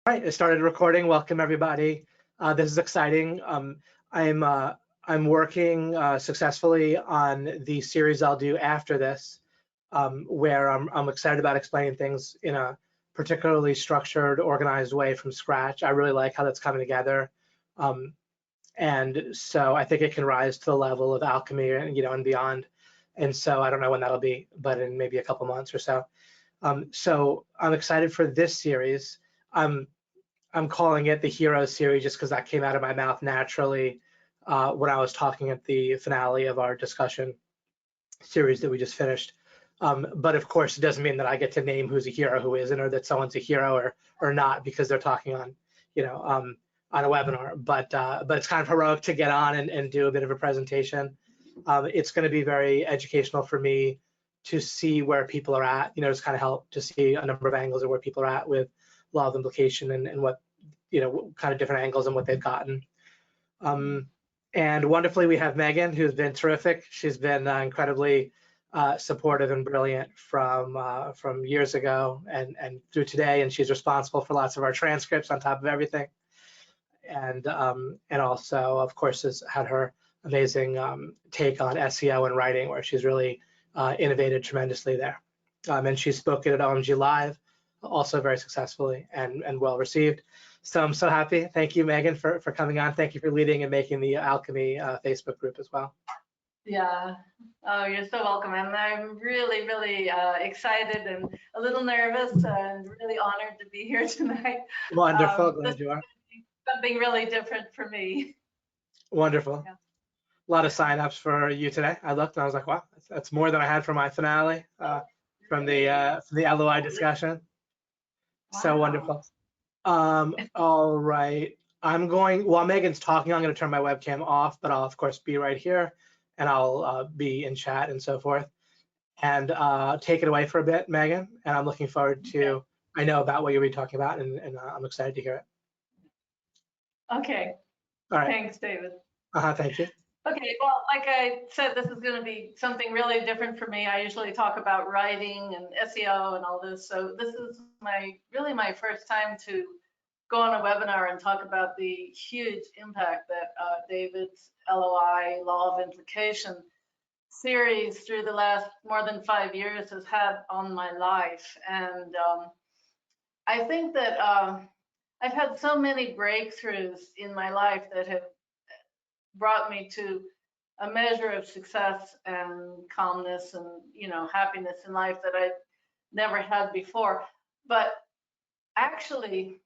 All right, it started recording. Welcome everybody. This is exciting. I'm working successfully on the series I'll do after this, where I'm excited about explaining things in a particularly structured, organized way from scratch. I really like how that's coming together, and so I think it can rise to the level of alchemy and and beyond. And so I don't know when that'll be, but in maybe a couple months or so. So I'm excited for this series. I'm calling it the Hero series just because that came out of my mouth naturally when I was talking at the finale of our discussion series that we just finished. But of course, it doesn't mean that I get to name who's a hero, who isn't, or that someone's a hero or not because they're talking on, on a webinar. But it's kind of heroic to get on and do a bit of a presentation. It's going to be very educational for me to see where people are at. Just kind of help to see a number of angles of where people are at with law of implication and what kind of different angles and what they've gotten. And wonderfully, we have Megan, who's been terrific. She's been incredibly supportive and brilliant from years ago and through today, and she's responsible for lots of our transcripts on top of everything. And also, of course, has had her amazing take on SEO and writing, where she's really innovated tremendously there. And she's spoken at OMG Live, also very successfully and well received. So I'm so happy. Thank you, Megan, for coming on. Thank you for leading and making the Alchemy Facebook group as well. Yeah. Oh, you're so welcome. And I'm really, really excited and a little nervous and really honored to be here tonight. Wonderful. Glad you are. Something really different for me. Wonderful. Yeah. A lot of signups for you today. I looked and I was like, wow, that's more than I had for my finale from the LOI discussion. Wow. So wonderful. All right. While Megan's talking, I'm going to turn my webcam off, but I'll of course be right here and I'll be in chat and so forth. And take it away for a bit, Megan. And I'm looking forward to, I know about what you'll be talking about and I'm excited to hear it. Okay. All right. Thanks, David. Thank you. Okay, well, like I said, this is going to be something really different for me. I usually talk about writing and SEO and all this. So this is really my first time to go on a webinar and talk about the huge impact that David's LOI, Law of Implication series through the last more than 5 years has had on my life. And I think that I've had so many breakthroughs in my life that have brought me to a measure of success and calmness and happiness in life that I never had before. But actually,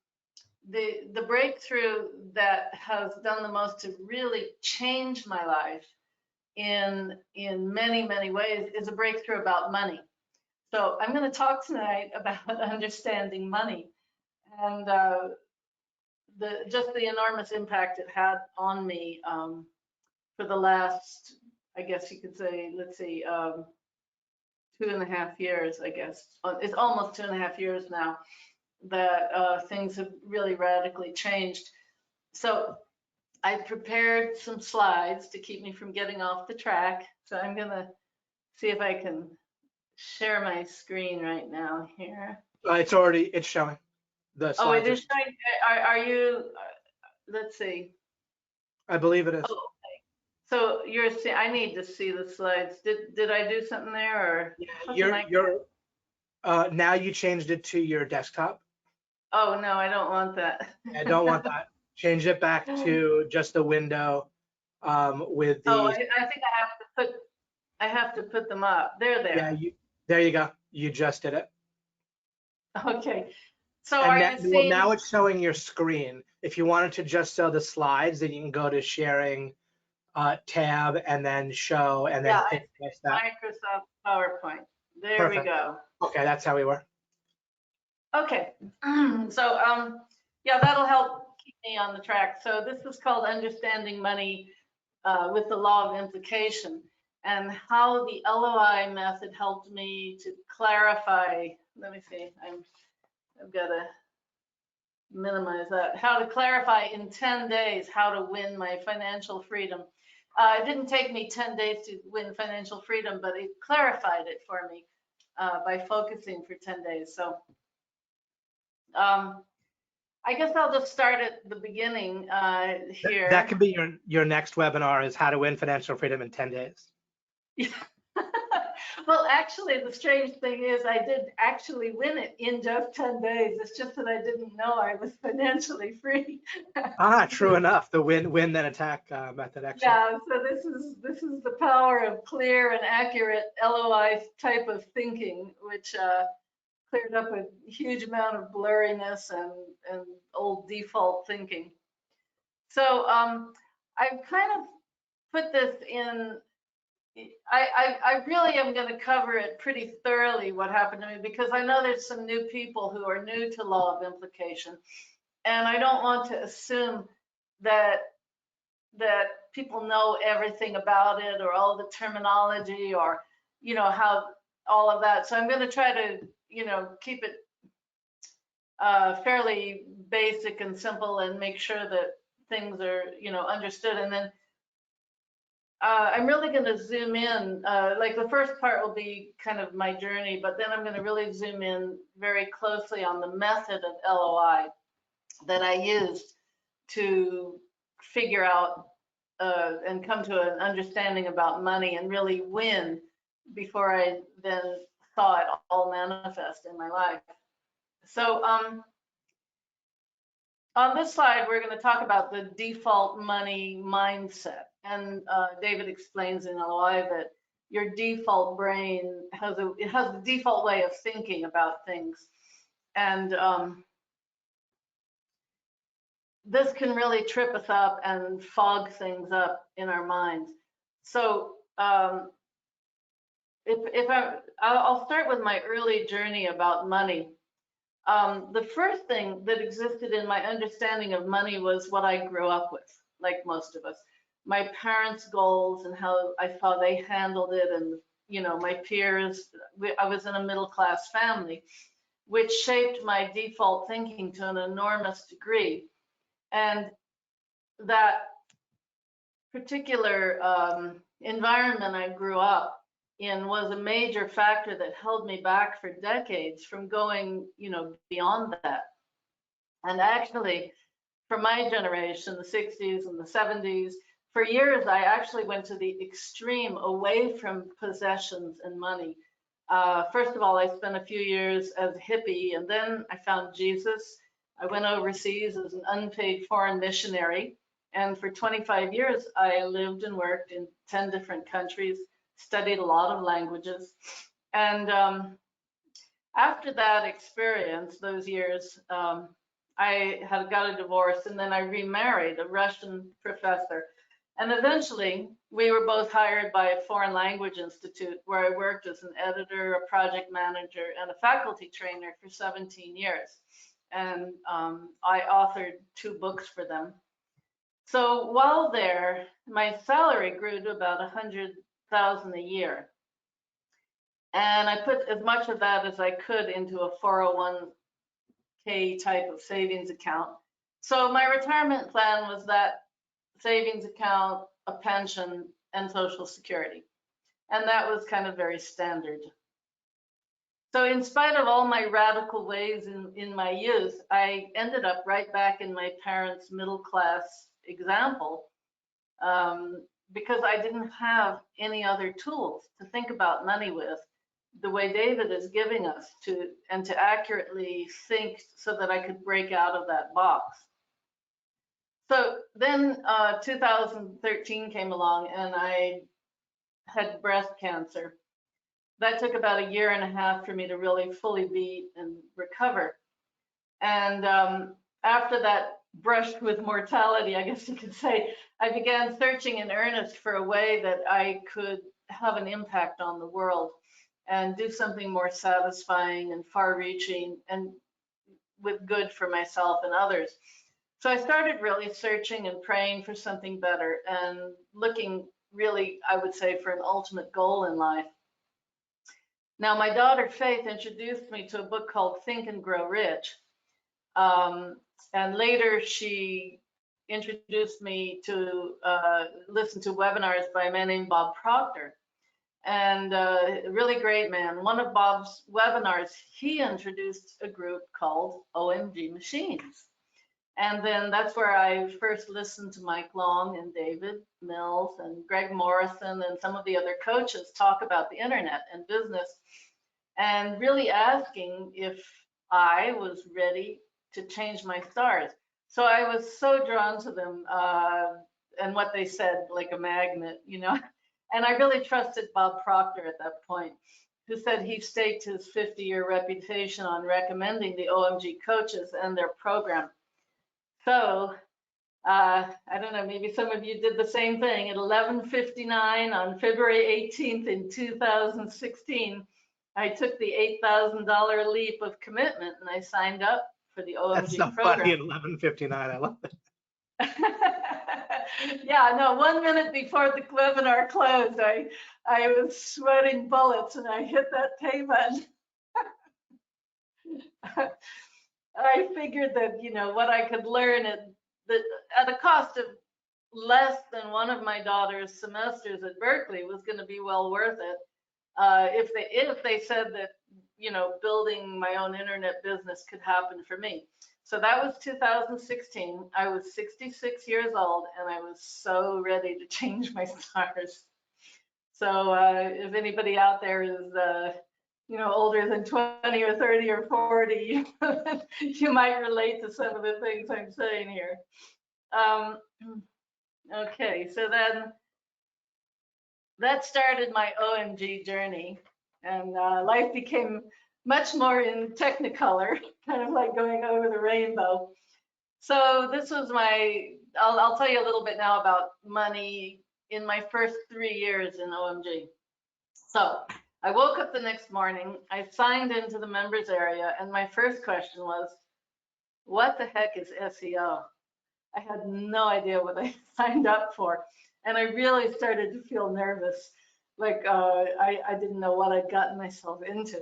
the breakthrough that has done the most to really change my life in many, many ways is a breakthrough about money. So I'm going to talk tonight about understanding money and just the enormous impact it had on me for the last, I guess you could say, let's see, 2.5 years, I guess. It's almost 2.5 years now that things have really radically changed. So I prepared some slides to keep me from getting off the track. So I'm going to see if I can share my screen right now here. It's showing. Oh, it is showing. Are you? Let's see. I believe it is. Oh, okay. So you're seeing. I need to see the slides. Did I do something there, or? Yeah, now you changed it to your desktop. Oh no, I don't want that. I don't want that. Change it back to just the window with the. Oh, I think I have to put them up. They're there. Yeah, there you go. You just did it. Okay. So are you seeing? Well, now it's showing your screen. If you wanted to just show the slides, then you can go to sharing tab and then show and then hit that. Microsoft PowerPoint. There Perfect. We go. Okay, that's how we were. Okay. So yeah, that'll help keep me on the track. So this is called Understanding Money with the Law of Implication, and how the LOI method helped me to clarify. Let me see. I've got to minimize that. How to clarify in 10 days how to win my financial freedom. It didn't take me 10 days to win financial freedom, but it clarified it for me by focusing for 10 days. So I guess I'll just start at the beginning here. That could be your next webinar, is how to win financial freedom in 10 days. Yeah. Well, actually, the strange thing is I did actually win it in just 10 days. It's just that I didn't know I was financially free. True enough. The win then attack method. Excellent. Yeah, so this is the power of clear and accurate LOI type of thinking, which cleared up a huge amount of blurriness and old default thinking. So I've kind of put this in. I really am going to cover it pretty thoroughly, what happened to me, because I know there's some new people who are new to law of implication, and I don't want to assume that people know everything about it or all the terminology or how all of that. So I'm going to try to keep it fairly basic and simple and make sure that things are understood. And then I'm really going to zoom in, like the first part will be kind of my journey, but then I'm going to really zoom in very closely on the method of LOI that I used to figure out and come to an understanding about money and really win before I then saw it all manifest in my life. So on this slide, we're going to talk about the default money mindset. And David explains in LOI that your default brain has a default way of thinking about things. And this can really trip us up and fog things up in our minds. So I'll start with my early journey about money. The first thing that existed in my understanding of money was what I grew up with, like most of us. My parents' goals and how I saw they handled it, and my peers. I was in a middle-class family, which shaped my default thinking to an enormous degree. And that particular environment I grew up in was a major factor that held me back for decades from going, beyond that. And actually, for my generation, the 60s and the 70s, for years, I actually went to the extreme away from possessions and money. First of all, I spent a few years as a hippie, and then I found Jesus. I went overseas as an unpaid foreign missionary. And for 25 years, I lived and worked in 10 different countries, studied a lot of languages. And after that experience, those years, I had got a divorce, and then I remarried a Russian professor. And eventually, we were both hired by a foreign language institute where I worked as an editor, a project manager, and a faculty trainer for 17 years. And I authored 2 books for them. So while there, my salary grew to about $100,000 a year. And I put as much of that as I could into a 401k type of savings account. So my retirement plan was that savings account, a pension, and Social Security. And that was kind of very standard. So in spite of all my radical ways in my youth, I ended up right back in my parents' middle class example, because I didn't have any other tools to think about money with the way David is giving us to accurately think so that I could break out of that box. So then 2013 came along and I had breast cancer. That took about 1.5 years for me to really fully beat and recover. And after that brush with mortality, I guess you could say, I began searching in earnest for a way that I could have an impact on the world and do something more satisfying and far-reaching and with good for myself and others. So I started really searching and praying for something better and looking really, I would say, for an ultimate goal in life. Now, my daughter Faith introduced me to a book called Think and Grow Rich. And later she introduced me to listen to webinars by a man named Bob Proctor. And a really great man. One of Bob's webinars, he introduced a group called OMG Machines. And then that's where I first listened to Mike Long and David Mills and Greg Morrison and some of the other coaches talk about the internet and business, and really asking if I was ready to change my stars. So I was so drawn to them and what they said, like a magnet, you know. And I really trusted Bob Proctor at that point, who said he staked his 50-year reputation on recommending the OMG coaches and their program. So I don't know, maybe some of you did the same thing. At 11:59 on February 18th in 2016, I took the $8,000 leap of commitment and I signed up for the OMG That's so program. funny at 11:59. I love it. Yeah, no, 1 minute before the webinar closed, I was sweating bullets and I hit that pay button. I figured that, you know, what I could learn at a cost of less than one of my daughter's semesters at Berkeley was going to be well worth it. If they said that, you know, building my own internet business could happen for me. So that was 2016. I was 66 years old and I was so ready to change my stars. So if anybody out there is, you know, older than 20 or 30 or 40, you might relate to some of the things I'm saying here. Okay, so then that started my OMG journey, and life became much more in technicolor, kind of like going over the rainbow. So this was I'll tell you a little bit now about money in my first 3 years in OMG. So I woke up the next morning, I signed into the members area, and my first question was, what the heck is SEO? I had no idea what I signed up for. And I really started to feel nervous, like I didn't know what I'd gotten myself into.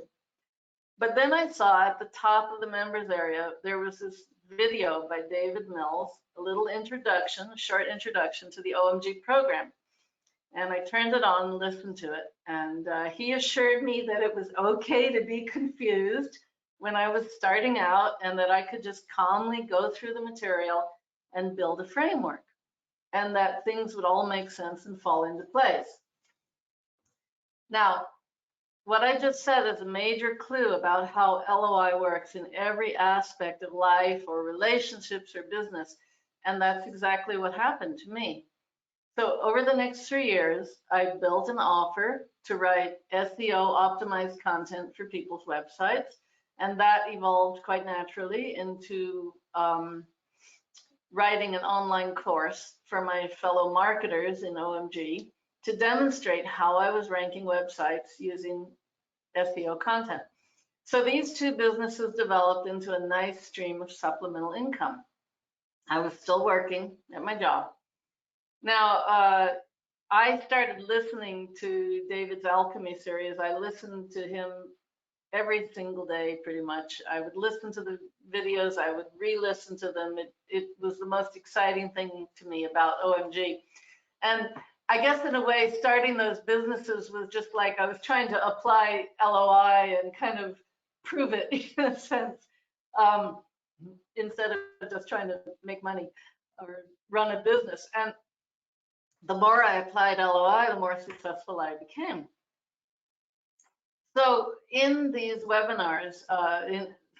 But then I saw at the top of the members area, there was this video by David Mills, a little introduction, a short introduction to the OMG program. And I turned it on and listened to it. And he assured me that it was okay to be confused when I was starting out and that I could just calmly go through the material and build a framework, and that things would all make sense and fall into place. Now, what I just said is a major clue about how LOI works in every aspect of life or relationships or business, and that's exactly what happened to me. So over the next 3 years, I built an offer to write SEO optimized content for people's websites, and that evolved quite naturally into writing an online course for my fellow marketers in OMG to demonstrate how I was ranking websites using SEO content. So these two businesses developed into a nice stream of supplemental income. I was still working at my job. Now, I started listening to David's Alchemy series. I listened to him every single day, pretty much. I would listen to the videos, I would re-listen to them. It was the most exciting thing to me about OMG. And I guess in a way, starting those businesses was just like I was trying to apply LOI and kind of prove it in a sense, instead of just trying to make money or run a business. And the more I applied LOI, the more successful I became. So in these webinars,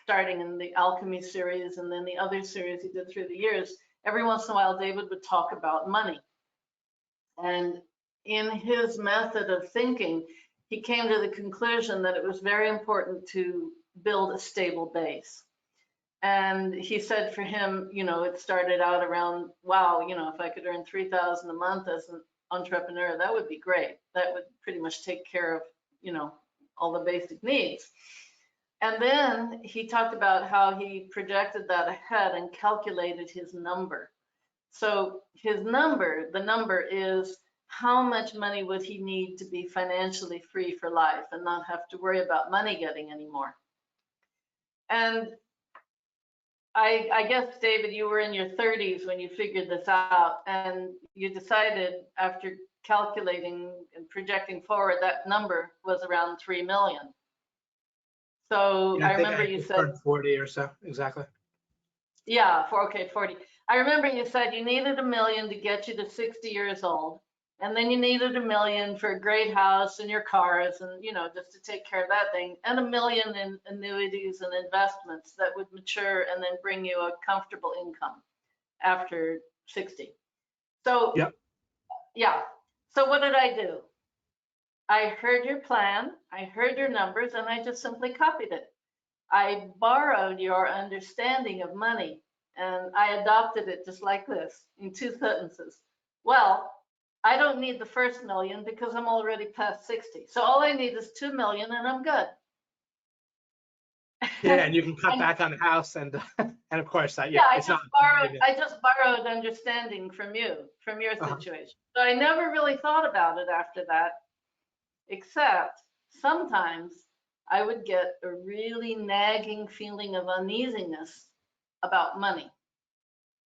starting in the Alchemy series and then the other series he did through the years, every once in a while David would talk about money. And in his method of thinking, he came to the conclusion that it was very important to build a stable base. And he said for him, you know, it started out around, wow, you know, if I could earn $3,000 a month as an entrepreneur, that would be great. That would pretty much take care of, you know, all the basic needs. And then he talked about how he projected that ahead and calculated his number. So his number, the number is how much money would he need to be financially free for life and not have to worry about money getting anymore. And I guess, David, you were in your 30s when you figured this out, and you decided after calculating and projecting forward, that number was around 3 million. So yeah, I remember you said 40 or so, exactly. Yeah, okay, 40. I remember you said you needed $1 million to get you to 60 years old. And then you needed $1 million for a great house and your cars and, just to take care of that thing. And $1 million in annuities and investments that would mature and then bring you a comfortable income after 60. So, Yep. yeah. So what did I do? I heard your plan, I heard your numbers, and I just simply copied it. I borrowed your understanding of money and I adopted it just like this in 2 sentences. Well, I don't need the first $1 million because I'm already past 60. So all I need is 2 million and I'm good. Yeah, and you can cut And back on the house and and of course that, yeah, it's not. I just borrowed understanding from you, from your Uh-huh. situation. So I never really thought about it after that, except sometimes I would get a really nagging feeling of uneasiness about money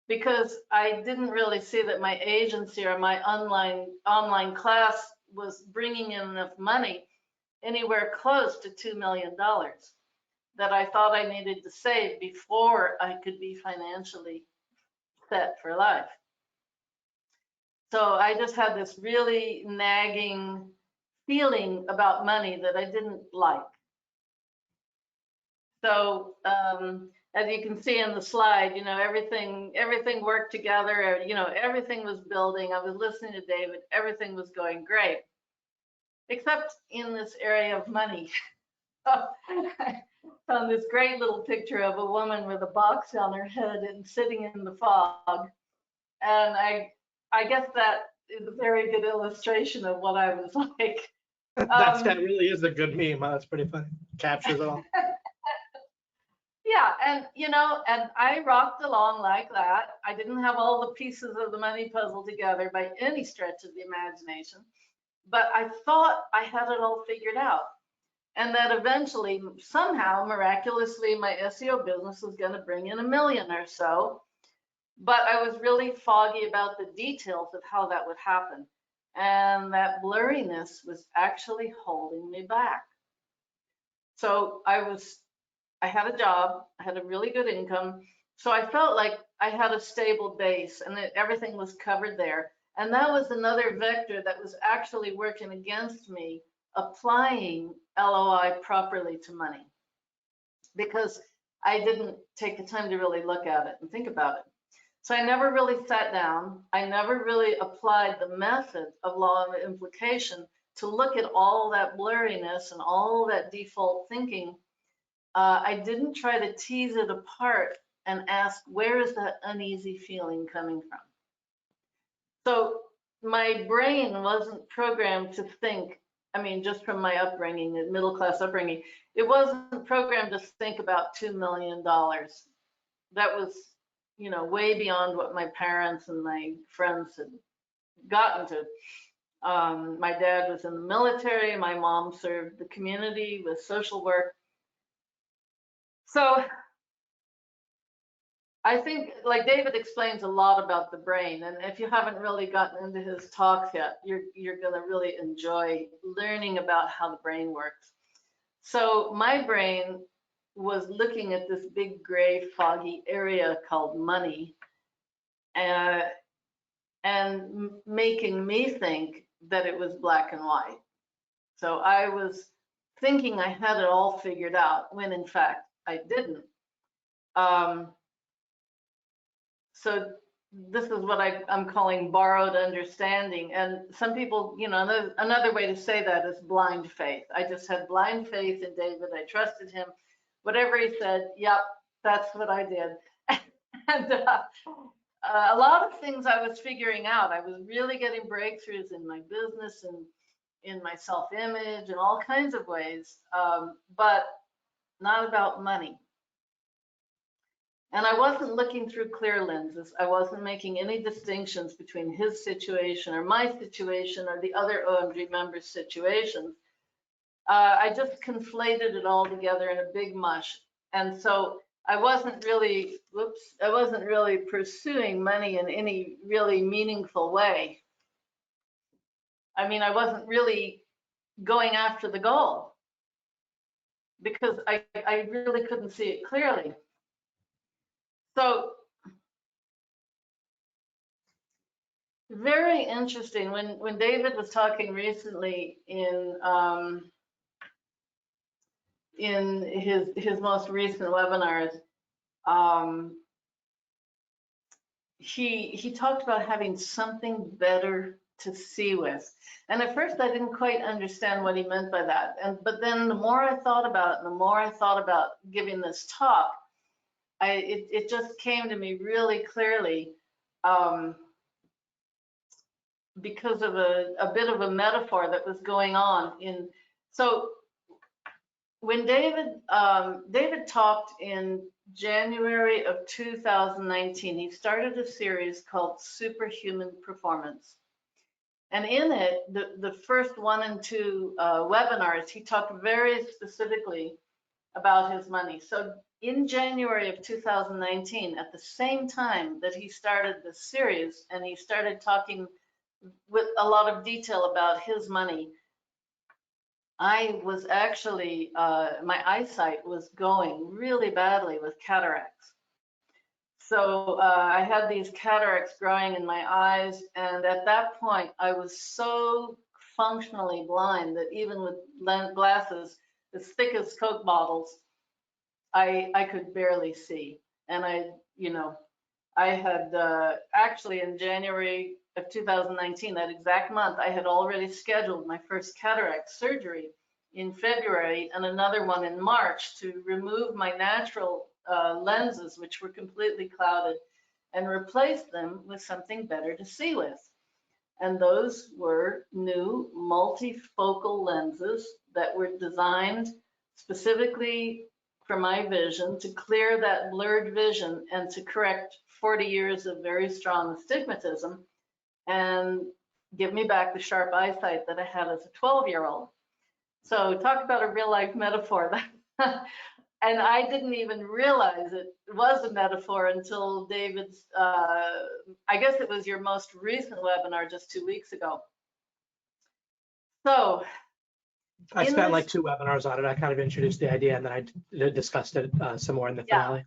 because I didn't really see that my agency or my online class was bringing in enough money anywhere close to $2 million that I thought I needed to save before I could be financially set for life. So I just had this really nagging feeling about money that I didn't like. So as you can see in the slide, everything worked together. Everything was building. I was listening to David. Everything was going great, except in this area of money. So I found this great little picture of a woman with a box on her head and sitting in the fog. And I guess that is a very good illustration of what I was like. That really is a good meme. That's pretty funny. Captures it all. Yeah, and I rocked along like that. I didn't have all the pieces of the money puzzle together by any stretch of the imagination, but I thought I had it all figured out. And that eventually, somehow, miraculously, my SEO business was going to bring in $1 million or so. But I was really foggy about the details of how that would happen. And that blurriness was actually holding me back. So I had a job, I had a really good income. So I felt like I had a stable base and that everything was covered there. And that was another vector that was actually working against me applying LOI properly to money because I didn't take the time to really look at it and think about it. So I never really sat down. I never really applied the method of law of implication to look at all that blurriness and all that default thinking. I didn't try to tease it apart and ask, where is that uneasy feeling coming from? So my brain wasn't programmed to think, just from my upbringing, middle class upbringing, it wasn't programmed to think about $2 million. That was, way beyond what my parents and my friends had gotten to. My dad was in the military. My mom served the community with social work. So I think, like David explains a lot about the brain, and if you haven't really gotten into his talks yet, you're going to really enjoy learning about how the brain works. So my brain was looking at this big gray foggy area called money, and making me think that it was black and white. So I was thinking I had it all figured out when in fact I didn't. So this is what I'm calling borrowed understanding. And some people, another way to say that is blind faith. I just had blind faith in David. I trusted him. Whatever he said, yep, that's what I did. And a lot of things I was figuring out. I was really getting breakthroughs in my business and in my self-image and all kinds of ways, but not about money. And I wasn't looking through clear lenses. I wasn't making any distinctions between his situation or my situation or the other OMG members' situations. I just conflated it all together in a big mush. And so I wasn't really pursuing money in any really meaningful way. I wasn't really going after the goal because I really couldn't see it clearly. So very interesting. When David was talking recently in his most recent webinars, he talked about having something better to see with. And at first I didn't quite understand what he meant by that. But then the more I thought about it, and the more I thought about giving this talk, it just came to me really clearly, because of a bit of a metaphor that was going on in. So when David talked in January of 2019, he started a series called Superhuman Performance. And in it, the first 1 and 2 webinars, he talked very specifically about his money. So in January of 2019, at the same time that he started this series, and he started talking with a lot of detail about his money, I was actually, my eyesight was going really badly with cataracts. So I had these cataracts growing in my eyes, and at that point I was so functionally blind that even with glasses as thick as Coke bottles, I could barely see. And I had actually in January of 2019, that exact month, I had already scheduled my first cataract surgery in February and another one in March to remove my natural lenses, which were completely clouded, and replace them with something better to see with. And those were new multifocal lenses that were designed specifically for my vision, to clear that blurred vision and to correct 40 years of very strong astigmatism and give me back the sharp eyesight that I had as a 12-year-old. So talk about a real life metaphor. And I didn't even realize it was a metaphor until David's, I guess it was your most recent webinar just 2 weeks ago. So I spent like 2 webinars on it. I kind of introduced the idea and then I discussed it some more in the finale.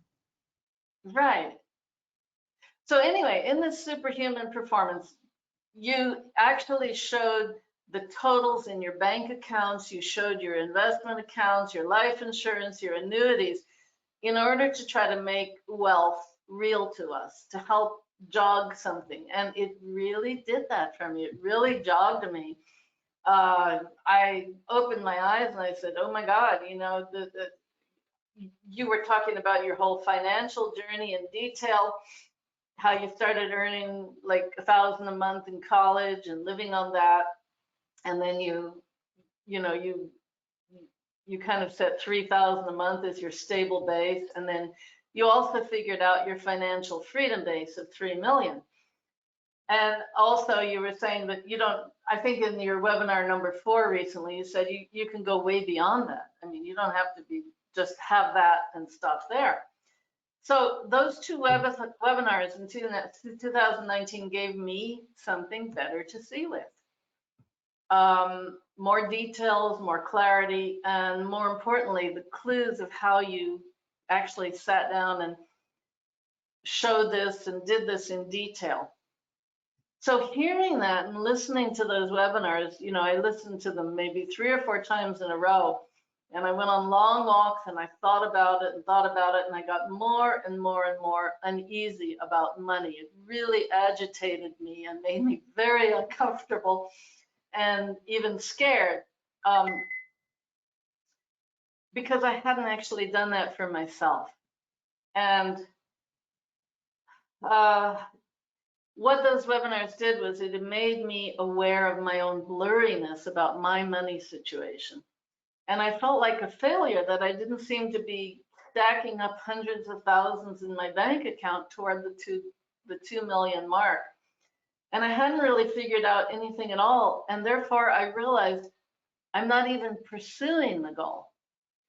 Right. So anyway, in this Superhuman Performance, you actually showed the totals in your bank accounts, you showed your investment accounts, your life insurance, your annuities, in order to try to make wealth real to us, to help jog something. And it really did that for me. It really jogged me. I opened my eyes and I said, oh my God, you were talking about your whole financial journey in detail, how you started earning like $1,000 a month in college and living on that. And then you kind of set 3,000 a month as your stable base. And then you also figured out your financial freedom base of 3 million. And also you were saying that you don't, I think in your webinar number 4 recently, you said you can go way beyond that. I mean, you don't have to just have that and stop there. So those 2 webinars in 2019 gave me something better to see with. More details, more clarity, and more importantly, the clues of how you actually sat down and showed this and did this in detail. So hearing that and listening to those webinars, I listened to them maybe 3 or 4 times in a row, and I went on long walks and I thought about it, and I got more and more and more uneasy about money. It really agitated me and made me very uncomfortable and even scared, because I hadn't actually done that for myself. And what those webinars did was it made me aware of my own blurriness about my money situation. And I felt like a failure that I didn't seem to be stacking up hundreds of thousands in my bank account toward the 2 million mark. And I hadn't really figured out anything at all. And therefore I realized I'm not even pursuing the goal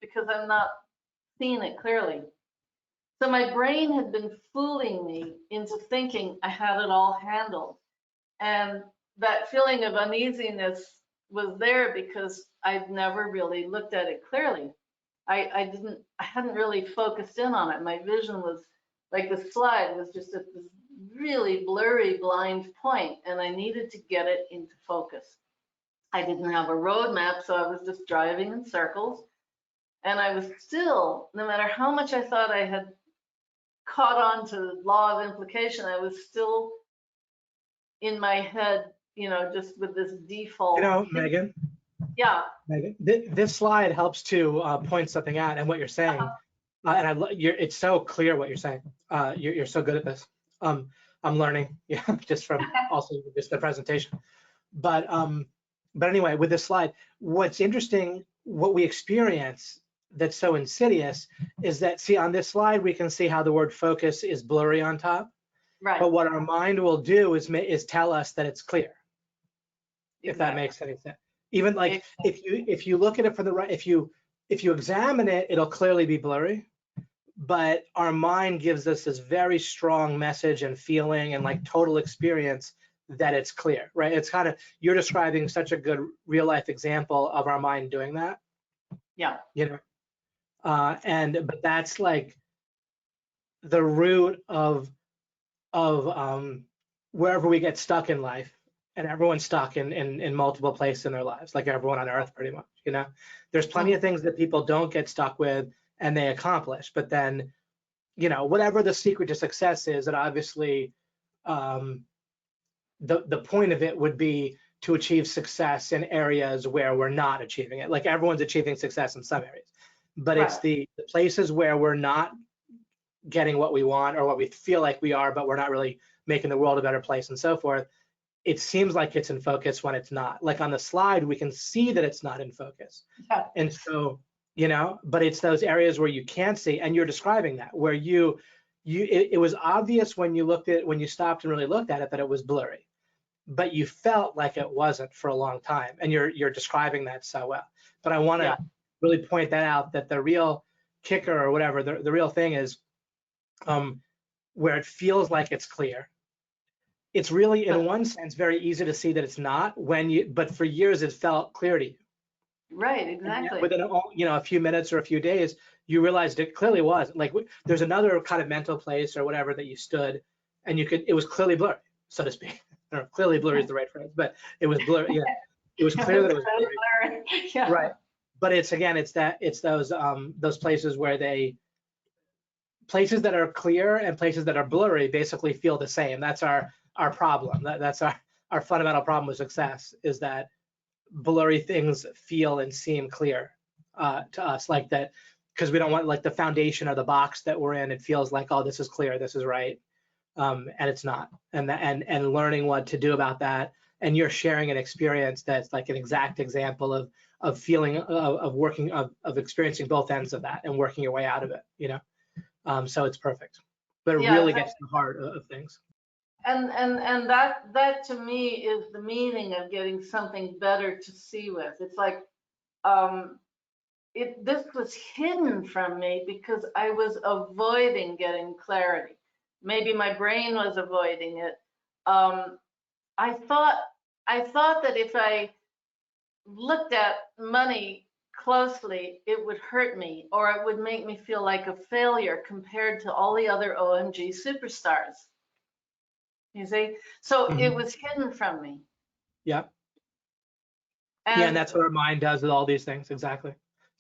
because I'm not seeing it clearly. So my brain had been fooling me into thinking I had it all handled. And that feeling of uneasiness was there because I'd never really looked at it clearly. I hadn't really focused in on it. My vision was Like the slide was just at this really blurry blind point, and I needed to get it into focus. I didn't have a roadmap, so I was just driving in circles. And I was still, no matter how much I thought I had caught on to law of implication, I was still in my head, just with this default. Megan. Yeah. Megan, this slide helps to point something out and what you're saying. And it's so clear what you're saying. You're so good at this. I'm learning, just from also just the presentation. But anyway, with this slide, what's interesting, what we experience that's so insidious is that, see, on this slide, we can see how the word focus is blurry on top. Right. But what our mind will do is tell us that it's clear, if that makes any sense. Even like if you look at it from the right, if you examine it, it'll clearly be blurry. But our mind gives us this very strong message and feeling and like total experience that it's clear, right? It's kind of, you're describing such a good real life example of our mind doing that. Yeah. But that's like the root of wherever we get stuck in life, and everyone's stuck in multiple places in their lives, like everyone on earth pretty much, There's plenty of things that people don't get stuck with and they accomplish, but then, whatever the secret to success is, and obviously the point of it would be to achieve success in areas where we're not achieving it. Like everyone's achieving success in some areas, but it's the places where we're not getting what we want or what we feel like we are, but we're not really making the world a better place and so forth. It seems like it's in focus when it's not. Like on the slide, we can see that it's not in focus. Yeah. And so, but it's those areas where you can't see, and you're describing that, where it was obvious when you stopped and really looked at it that it was blurry, but you felt like it wasn't for a long time, and you're describing that so well. But I want to really point that out, that the real kicker or whatever, the real thing is where it feels like it's clear. It's really, in one sense, very easy to see that it's not but for years it felt clear to you. Right, exactly. Within a few minutes or a few days, you realized it clearly was. Like there's another kind of mental place or whatever that you stood, and it was clearly blurry, so to speak. I don't know, clearly blurry is the right phrase, but it was blurry. Yeah, it was clear that it was blurry. Yeah. Right. But it's those places where places that are clear and places that are blurry basically feel the same. That's our problem. That's our fundamental problem with success, is that blurry things feel and seem clear to us, like that, because we don't want, like, the foundation or the box that we're in, it feels like, oh, this is clear, this is right, and it's not. And learning what to do about that, and you're sharing an experience that's like an exact example of feeling of working of experiencing both ends of that and working your way out of it, so it's perfect, but it really gets to the heart of things. And that to me is the meaning of getting something better to see with. It's like this was hidden from me because I was avoiding getting clarity. Maybe my brain was avoiding it. I thought that if I looked at money closely, it would hurt me, or it would make me feel like a failure compared to all the other OMG superstars. You see? So it was hidden from me. Yeah. And that's what our mind does with all these things. Exactly.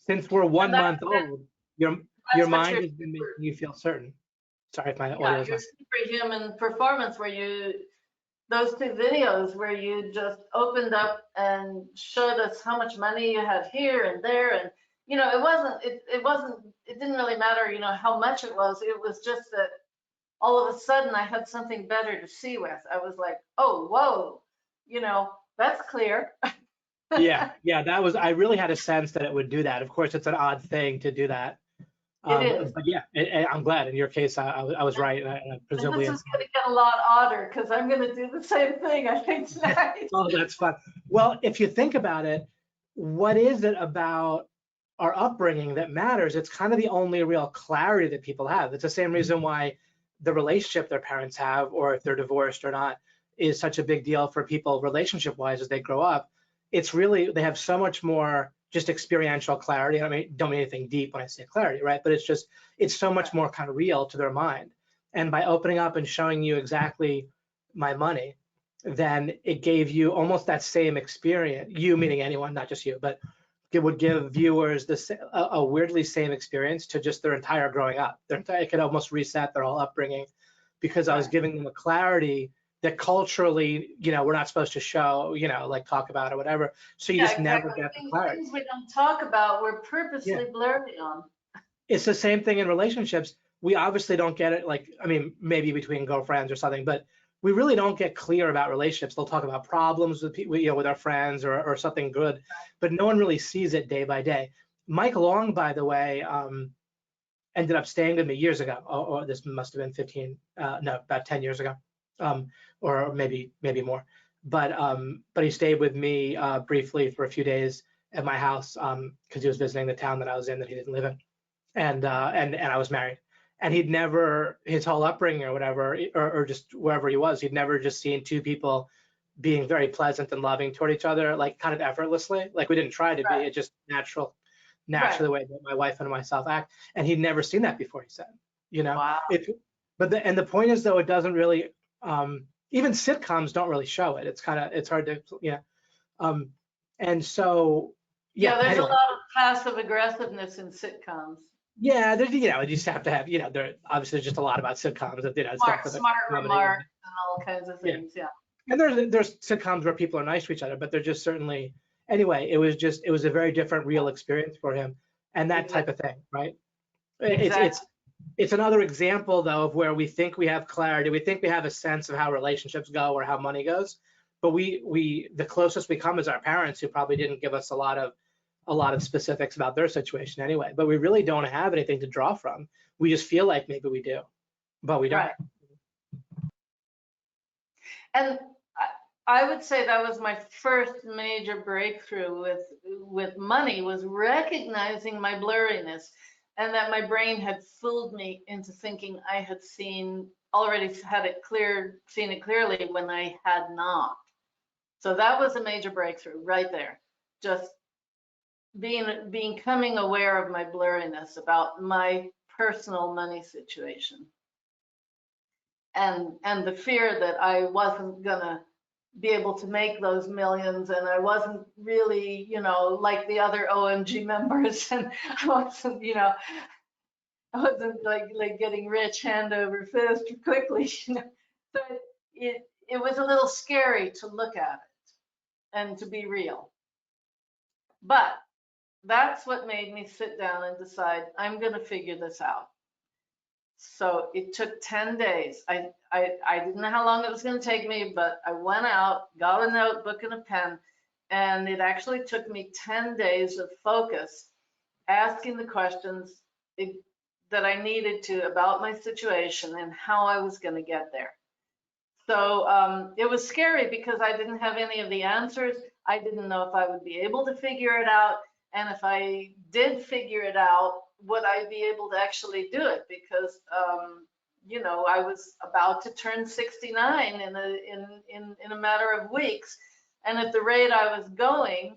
Since we're 1 month old, your mind has been making you feel certain. Sorry if my audio is your superhuman performance, those two videos where you just opened up and showed us how much money you had here and there, and it didn't really matter, how much it was. It was just that all of a sudden I had something better to see with. I was like, oh, whoa, that's clear. yeah, I really had a sense that it would do that. Of course, it's an odd thing to do that. It is. But yeah, I'm glad in your case I was right. And presumably this is going to get a lot odder because I'm going to do the same thing, I think, tonight. Oh, that's fun. Well, if you think about it, what is it about our upbringing that matters? It's kind of the only real clarity that people have. It's the same reason why the relationship their parents have, or if they're divorced or not, is such a big deal for people relationship-wise as they grow up. It's really, they have so much more just experiential clarity. I mean, don't mean anything deep when I say clarity, right? But it's so much more kind of real to their mind. And by opening up and showing you exactly my money, then it gave you almost that same experience, you meaning anyone, not just you, but it would give viewers a weirdly same experience to just their entire growing up. It could almost reset their whole upbringing, because I was giving them a clarity that culturally, we're not supposed to show, like talk about or whatever. So you just never get the clarity. Things we don't talk about, we're Yeah. purposely blurry on. It's the same thing in relationships. We obviously don't get it, like, I mean, maybe between girlfriends or something, but we really don't get clear about relationships. They'll talk about problems with people, with our friends or something good, but no one really sees it day by day. Mike Long, by the way, ended up staying with me years ago. Or this must have been 15, no, about 10 years ago, or maybe more. But he stayed with me briefly for a few days at my house because he was visiting the town that I was in that he didn't live in, and I was married. And he'd never, his whole upbringing or whatever, or just wherever he was, he'd never just seen two people being very pleasant and loving toward each other, like kind of effortlessly. Like we didn't try to be, it just naturally the way that my wife and myself act. And he'd never seen that before, he said, Wow. And the point is, though, it doesn't really, even sitcoms don't really show it. It's hard to, and so, Yeah, there's anyway. a lot of passive aggressiveness in sitcoms. Yeah, you just have to have, there obviously there's just a lot about sitcoms that, Smart remarks and all kinds of things, yeah. And there's sitcoms where people are nice to each other, but they're just certainly, anyway, it was a very different real experience for him, and that type of thing, right? Exactly. It's another example, though, of where we think we have clarity, we think we have a sense of how relationships go or how money goes, but the closest we come is our parents, who probably didn't give us a lot of specifics about their situation anyway, but we really don't have anything to draw from. We just feel like maybe we do, but we don't. Right. And I would say that was my first major breakthrough with money, was recognizing my blurriness, and that my brain had fooled me into thinking I had seen it clearly when I had not. So that was a major breakthrough right there. Just becoming aware of my blurriness about my personal money situation, and the fear that I wasn't gonna be able to make those millions, and I wasn't really, like the other OMG members, and I wasn't, like getting rich hand over fist quickly, So it was a little scary to look at it and to be real. But that's what made me sit down and decide I'm going to figure this out. So it took 10 days. I didn't know how long it was going to take me, but I went out, got a notebook and a pen, and it actually took me 10 days of focus, asking the questions that I needed to about my situation and how I was going to get there. So it was scary because I didn't have any of the answers. I didn't know if I would be able to figure it out. And if I did figure it out, would I be able to actually do it? Because, I was about to turn 69 in a matter of weeks. And at the rate I was going,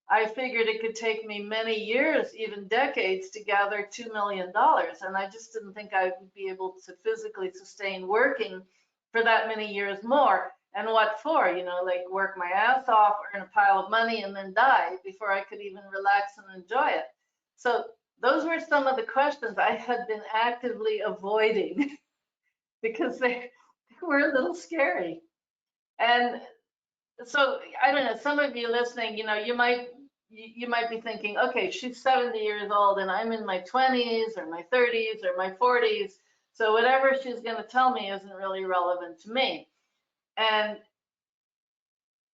I figured it could take me many years, even decades, to gather $2 million. And I just didn't think I would be able to physically sustain working for that many years more. And what for? Like work my ass off, earn a pile of money, and then die before I could even relax and enjoy it. So those were some of the questions I had been actively avoiding because they were a little scary. And so I don't know, some of you listening, you might be thinking, okay, she's 70 years old and I'm in my 20s or my 30s or my 40s. So whatever she's going to tell me isn't really relevant to me. And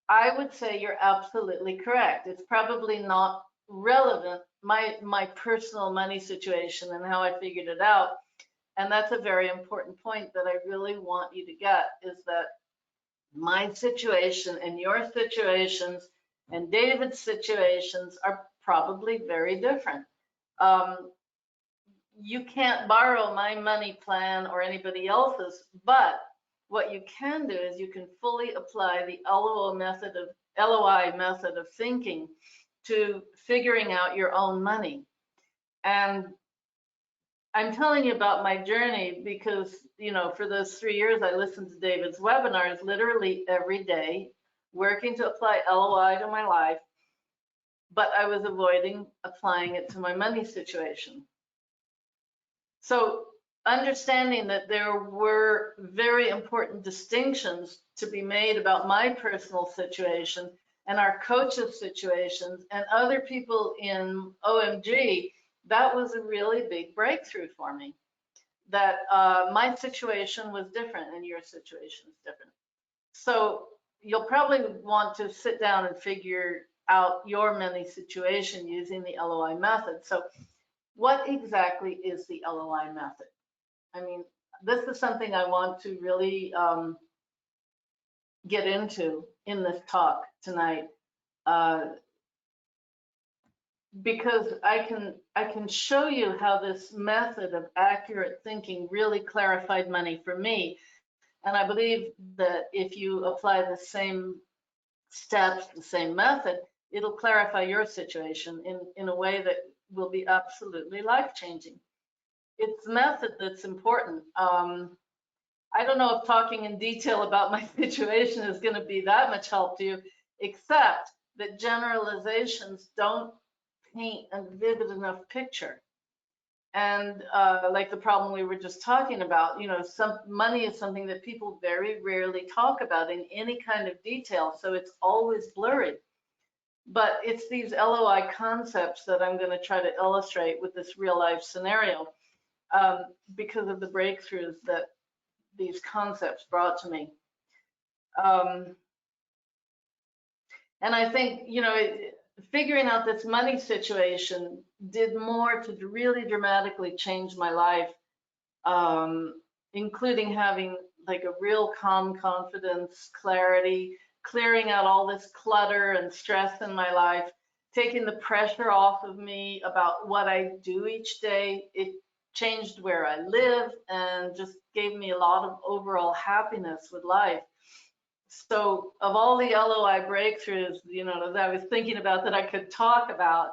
I would say you're absolutely correct. It's probably not relevant, my personal money situation and how I figured it out. And that's a very important point that I really want you to get, is that my situation and your situations and David's situations are probably very different. You can't borrow my money plan or anybody else's, but what you can do is you can fully apply the LOI method of thinking to figuring out your own money. And I'm telling you about my journey because, you know, for those 3 years, I listened to David's webinars literally every day, working to apply LOI to my life, but I was avoiding applying it to my money situation. So understanding that there were very important distinctions to be made about my personal situation and our coaches' situations and other people in OMG, that was a really big breakthrough for me. That my situation was different and your situation is different. So you'll probably want to sit down and figure out your money situation using the LOI method. So what exactly is the LOI method? I mean, this is something I want to really get into in this talk tonight. Because I can show you how this method of accurate thinking really clarified money for me. And I believe that if you apply the same steps, the same method, it'll clarify your situation in a way that will be absolutely life-changing. It's method that's important. I don't know if talking in detail about my situation is going to be that much help to you, except that generalizations don't paint a vivid enough picture. And like the problem we were just talking about, you know, some money is something that people very rarely talk about in any kind of detail, so it's always blurry. But it's these LOI concepts that I'm going to try to illustrate with this real life scenario because of the breakthroughs that these concepts brought to me. And I think, you know, figuring out this money situation did more to really dramatically change my life, including having like a real calm confidence, clarity, clearing out all this clutter and stress in my life, taking the pressure off of me about what I do each day. It changed where I live and just gave me a lot of overall happiness with life. So of all the LOI breakthroughs, you know, that I was thinking about that I could talk about,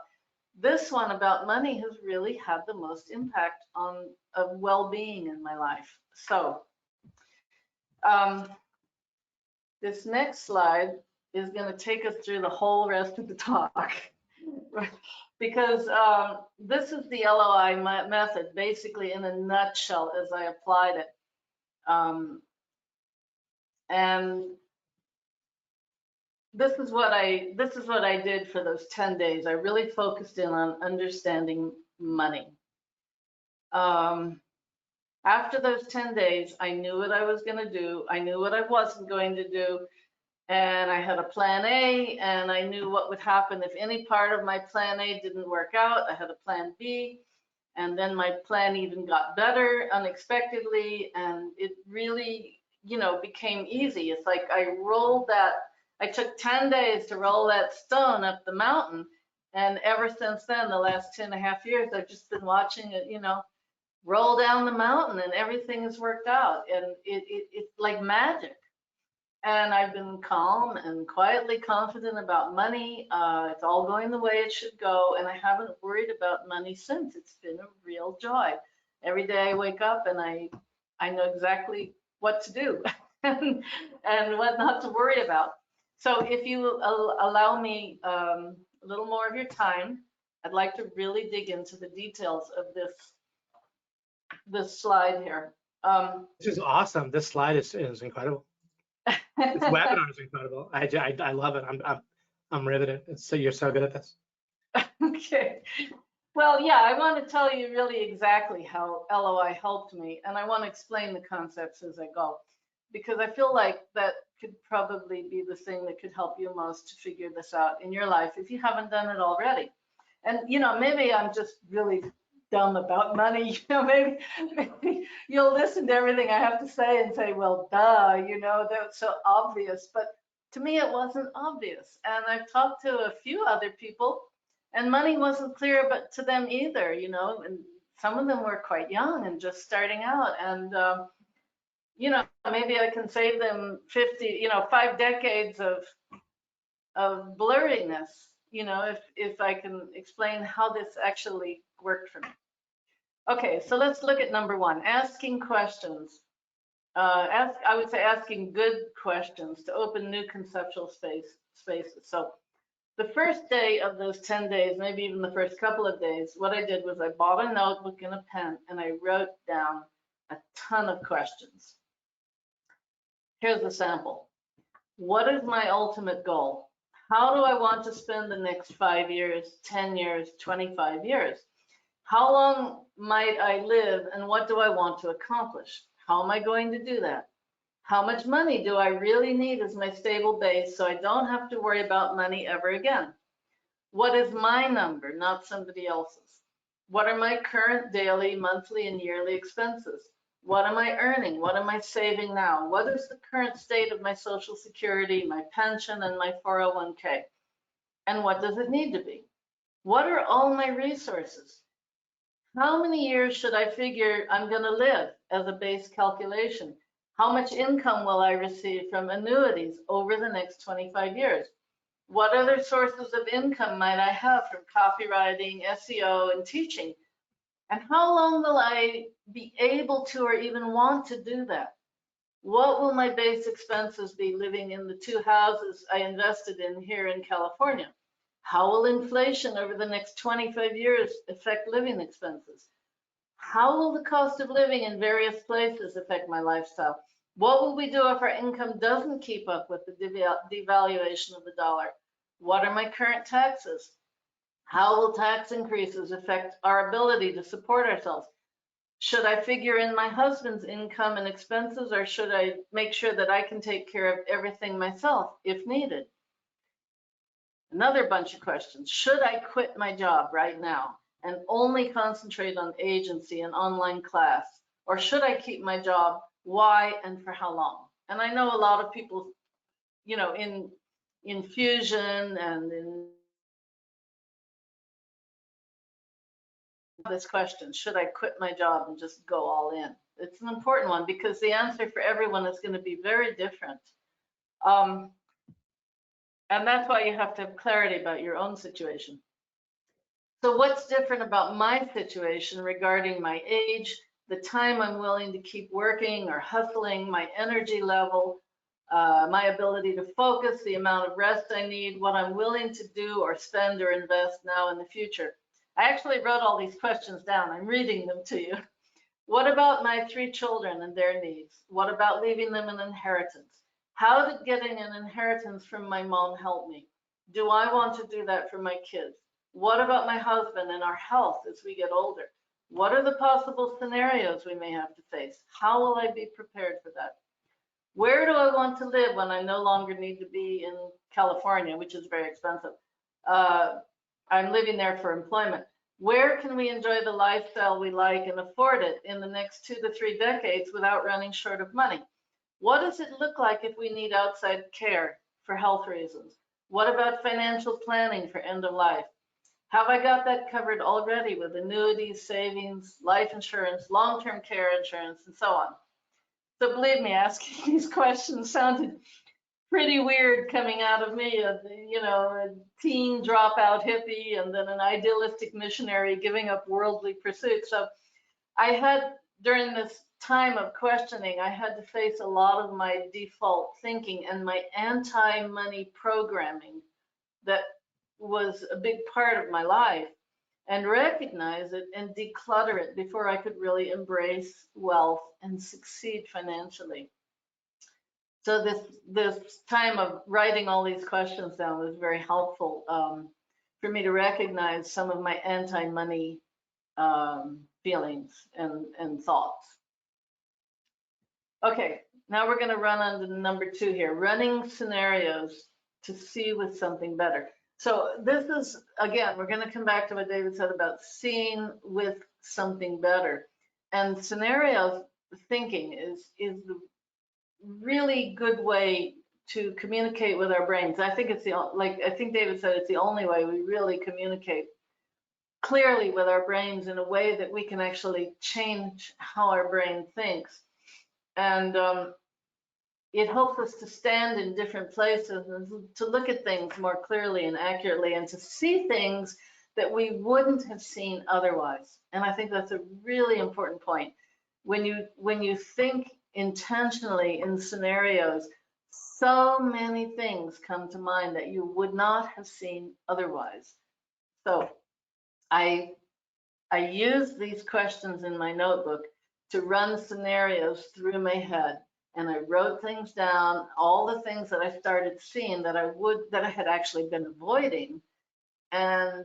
this one about money has really had the most impact on well-being in my life. So this next slide is going to take us through the whole rest of the talk. Because this is the LOI method, basically in a nutshell as I applied it. And this is what I did for those 10 days. I really focused in on understanding money. After those 10 days, I knew what I was going to do. I knew what I wasn't going to do. And I had a plan A, and I knew what would happen if any part of my plan A didn't work out. I had a plan B, and then my plan even got better unexpectedly, and it really, you know, became easy. It's like I took 10 days to roll that stone up the mountain, and ever since then, the last 2.5 years, I've just been watching it, you know, roll down the mountain, and everything has worked out, and it's like magic. And I've been calm and quietly confident about money. It's all going the way it should go, and I haven't worried about money since. It's been a real joy. Every day I wake up and I know exactly what to do and what not to worry about. So if you allow me a little more of your time, I'd like to really dig into the details of this slide here. This is awesome. This slide is incredible. This webinar is incredible. I love it. I'm riveted. So you're so good at this. Okay. Well, yeah, I want to tell you really exactly how LOI helped me, and I want to explain the concepts as I go, because I feel like that could probably be the thing that could help you most to figure this out in your life if you haven't done it already. And, you know, maybe I'm just really dumb about money. You know, maybe you'll listen to everything I have to say and say, well, duh, you know, that's so obvious. But to me, it wasn't obvious. And I've talked to a few other people, and money wasn't clear, but to them either, you know, and some of them were quite young and just starting out. And, you know, maybe I can save them 5 decades of blurriness, you know, if I can explain how this actually worked for me. Okay, so let's look at number one, asking questions. I would say asking good questions to open new conceptual spaces. So the first day of those 10 days, maybe even the first couple of days, what I did was I bought a notebook and a pen and I wrote down a ton of questions. Here's a sample. What is my ultimate goal? How do I want to spend the next 5 years, 10 years, 25 years? How long might I live and what do I want to accomplish? How am I going to do that? How much money do I really need as my stable base so I don't have to worry about money ever again? What is my number, not somebody else's? What are my current daily, monthly, and yearly expenses? What am I earning? What am I saving now? What is the current state of my Social Security, my pension, and my 401k? And what does it need to be? What are all my resources? How many years should I figure I'm going to live as a base calculation? How much income will I receive from annuities over the next 25 years? What other sources of income might I have from copywriting, SEO, and teaching? And how long will I be able to or even want to do that? What will my base expenses be living in the 2 houses I invested in here in California? How will inflation over the next 25 years affect living expenses? How will the cost of living in various places affect my lifestyle? What will we do if our income doesn't keep up with the devaluation of the dollar? What are my current taxes? How will tax increases affect our ability to support ourselves? Should I figure in my husband's income and expenses, or should I make sure that I can take care of everything myself if needed? Another bunch of questions. Should I quit my job right now and only concentrate on agency and online class? Or should I keep my job? Why and for how long? And I know a lot of people, you know, in Fusion and in this question, should I quit my job and just go all in? It's an important one because the answer for everyone is going to be very different. And that's why you have to have clarity about your own situation. So what's different about my situation regarding my age, the time I'm willing to keep working or hustling, my energy level, my ability to focus, the amount of rest I need, what I'm willing to do or spend or invest now in the future. I actually wrote all these questions down. I'm reading them to you. What about my 3 children and their needs? What about leaving them an inheritance? How did getting an inheritance from my mom help me? Do I want to do that for my kids? What about my husband and our health as we get older? What are the possible scenarios we may have to face? How will I be prepared for that? Where do I want to live when I no longer need to be in California, which is very expensive? I'm living there for employment. Where can we enjoy the lifestyle we like and afford it in the next 2 to 3 decades without running short of money? What does it look like if we need outside care for health reasons? What about financial planning for end of life? Have I got that covered already with annuities, savings, life insurance, long-term care insurance, and so on? So believe me, asking these questions sounded pretty weird coming out of me, you know, a teen dropout hippie and then an idealistic missionary giving up worldly pursuits. So I had, during this time of questioning, I had to face a lot of my default thinking and my anti-money programming that was a big part of my life, and recognize it and declutter it before I could really embrace wealth and succeed financially. So this time of writing all these questions down was very helpful for me to recognize some of my anti-money feelings and thoughts. Okay, now we're going to run on to number 2 here, running scenarios to see with something better. So this is, again, we're going to come back to what David said about seeing with something better. And scenario thinking is the really good way to communicate with our brains. I think it's I think David said, it's the only way we really communicate clearly with our brains in a way that we can actually change how our brain thinks. And it helps us to stand in different places and to look at things more clearly and accurately and to see things that we wouldn't have seen otherwise. And I think that's a really important point. When you think intentionally in scenarios, so many things come to mind that you would not have seen otherwise. So I use these questions in my notebook to run scenarios through my head. And I wrote things down, all the things that I started seeing that I had actually been avoiding. And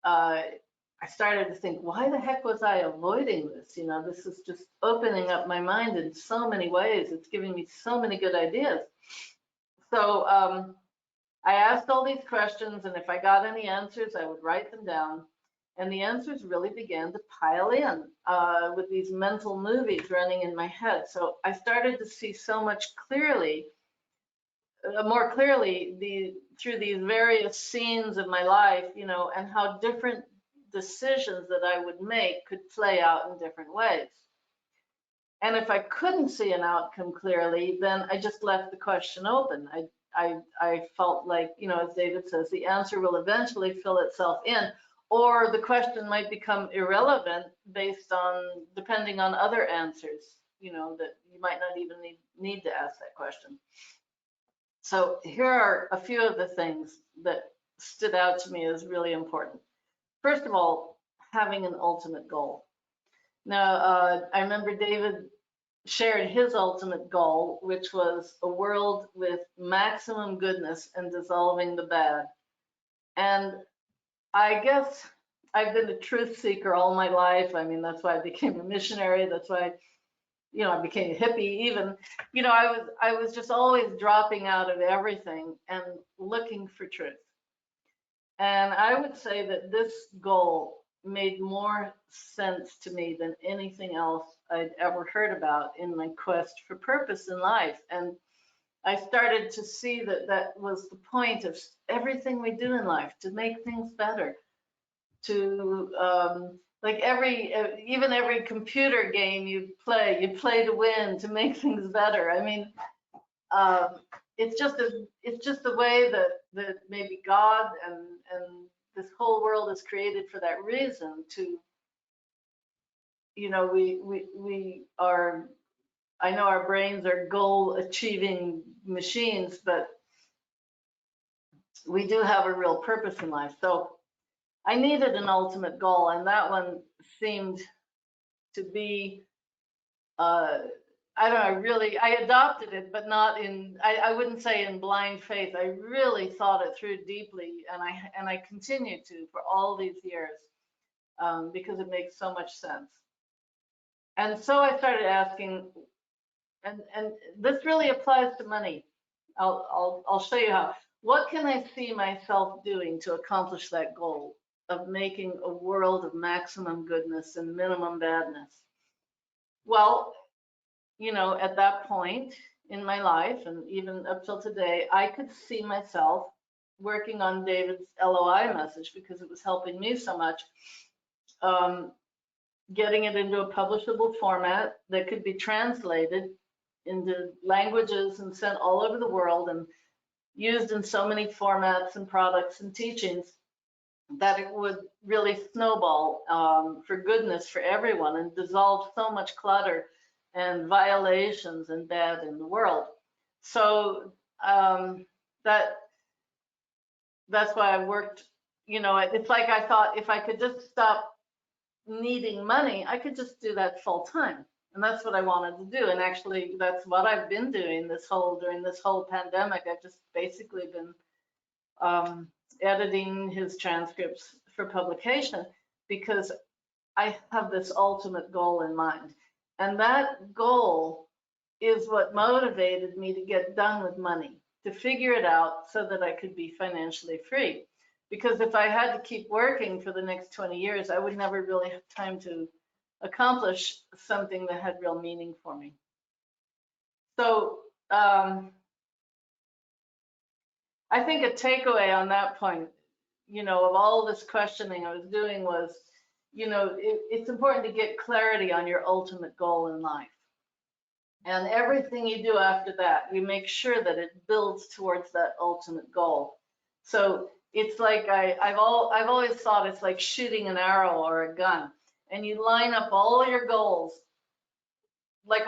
I started to think, why the heck was I avoiding this? You know, this is just opening up my mind in so many ways. It's giving me so many good ideas. So I asked all these questions, and if I got any answers, I would write them down. And the answers really began to pile in with these mental movies running in my head. So I started to see so much clearly, more clearly, through these various scenes of my life, you know, and how different decisions that I would make could play out in different ways. And if I couldn't see an outcome clearly, then I just left the question open. I felt like, you know, as David says, the answer will eventually fill itself in, or the question might become irrelevant based on, depending on other answers, you know, that you might not even need to ask that question. So here are a few of the things that stood out to me as really important. First of all, having an ultimate goal. Now, I remember David shared his ultimate goal, which was a world with maximum goodness and dissolving the bad. And I guess I've been a truth seeker all my life. I mean, that's why I became a missionary. That's why, you know, I became a hippie even. You know, I was just always dropping out of everything and looking for truth. And I would say that this goal made more sense to me than anything else I'd ever heard about in my quest for purpose in life. And I started to see that that was the point of everything we do in life, to make things better, to like even every computer game you play to win, to make things better. I mean, it's just a way that maybe God and this whole world is created for that reason, to, you know, we are, I know our brains are goal achieving machines, but we do have a real purpose in life. So I needed an ultimate goal, and that one seemed to be, I don't know, I adopted it, but not in, I wouldn't say in blind faith. I really thought it through deeply, and I continue to for all these years, because it makes so much sense. And so I started asking, and this really applies to money. I'll show you how. What can I see myself doing to accomplish that goal of making a world of maximum goodness and minimum badness? Well, you know, at that point in my life, and even up till today, I could see myself working on David's LOI message because it was helping me so much, getting it into a publishable format that could be translated into languages and sent all over the world and used in so many formats and products and teachings that it would really snowball for goodness for everyone and dissolve so much clutter and violations and bad in the world. So that's why I worked, you know, it's like I thought if I could just stop needing money, I could just do that full time. And that's what I wanted to do. And actually, that's what I've been doing during this whole pandemic. I've just basically been editing his transcripts for publication because I have this ultimate goal in mind. And that goal is what motivated me to get done with money, to figure it out so that I could be financially free. Because if I had to keep working for the next 20 years, I would never really have time to accomplish something that had real meaning for me. So I think a takeaway on that point, you know, of all this questioning I was doing was, you know, it's important to get clarity on your ultimate goal in life. And everything you do after that, you make sure that it builds towards that ultimate goal. So It's like I've always thought it's like shooting an arrow or a gun, and you line up all your goals like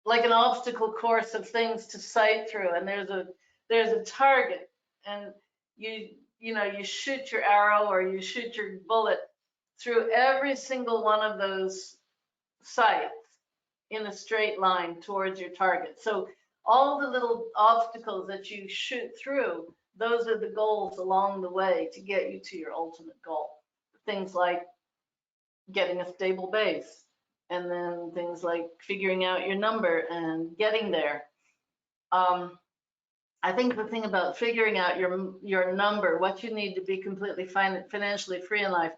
like an obstacle course of things to sight through, and there's a target, and you shoot your arrow or you shoot your bullet through every single one of those sights in a straight line towards your target. So all the little obstacles that you shoot through, those are the goals along the way to get you to your ultimate goal. Things like getting a stable base, and then things like figuring out your number and getting there. I think the thing about figuring out your number, what you need to be completely financially free in life,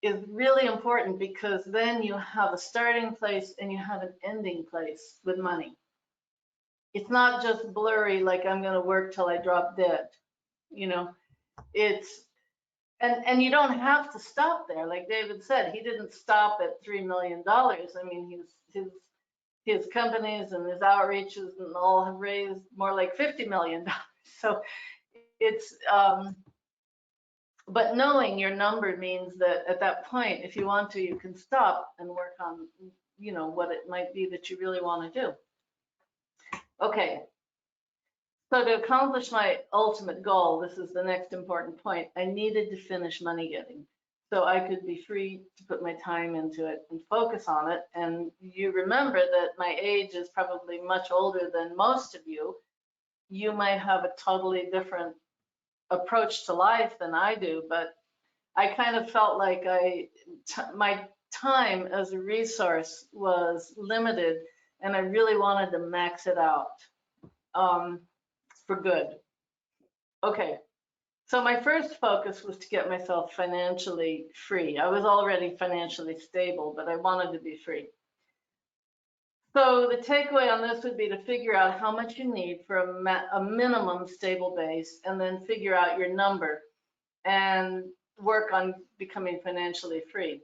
is really important, because then you have a starting place and you have an ending place with money. It's not just blurry, like I'm going to work till I drop dead. It's and you don't have to stop there. Like David said, he didn't stop at $3 million. I mean, his companies and his outreaches and all have raised more like $50 million. So it's but knowing your number means that at that point, if you want to, you can stop and work on, what it might be that you really want to do. Okay. So to accomplish my ultimate goal, this is the next important point, I needed to finish money getting so I could be free to put my time into it and focus on it. And you remember that my age is probably much older than most of you. You might have a totally different approach to life than I do, but I kind of felt like my time as a resource was limited, and I really wanted to max it out for good. Okay, so my first focus was to get myself financially free. I was already financially stable, but I wanted to be free. So the takeaway on this would be to figure out how much you need for a minimum stable base, and then figure out your number and work on becoming financially free.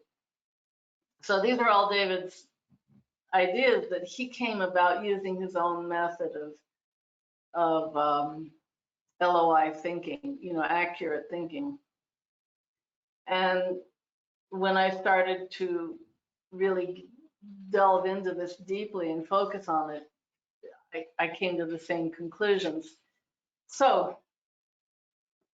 So these are all David's ideas that he came about using his own method of LOI thinking, accurate thinking. And when I started to really delve into this deeply and focus on it, I came to the same conclusions. So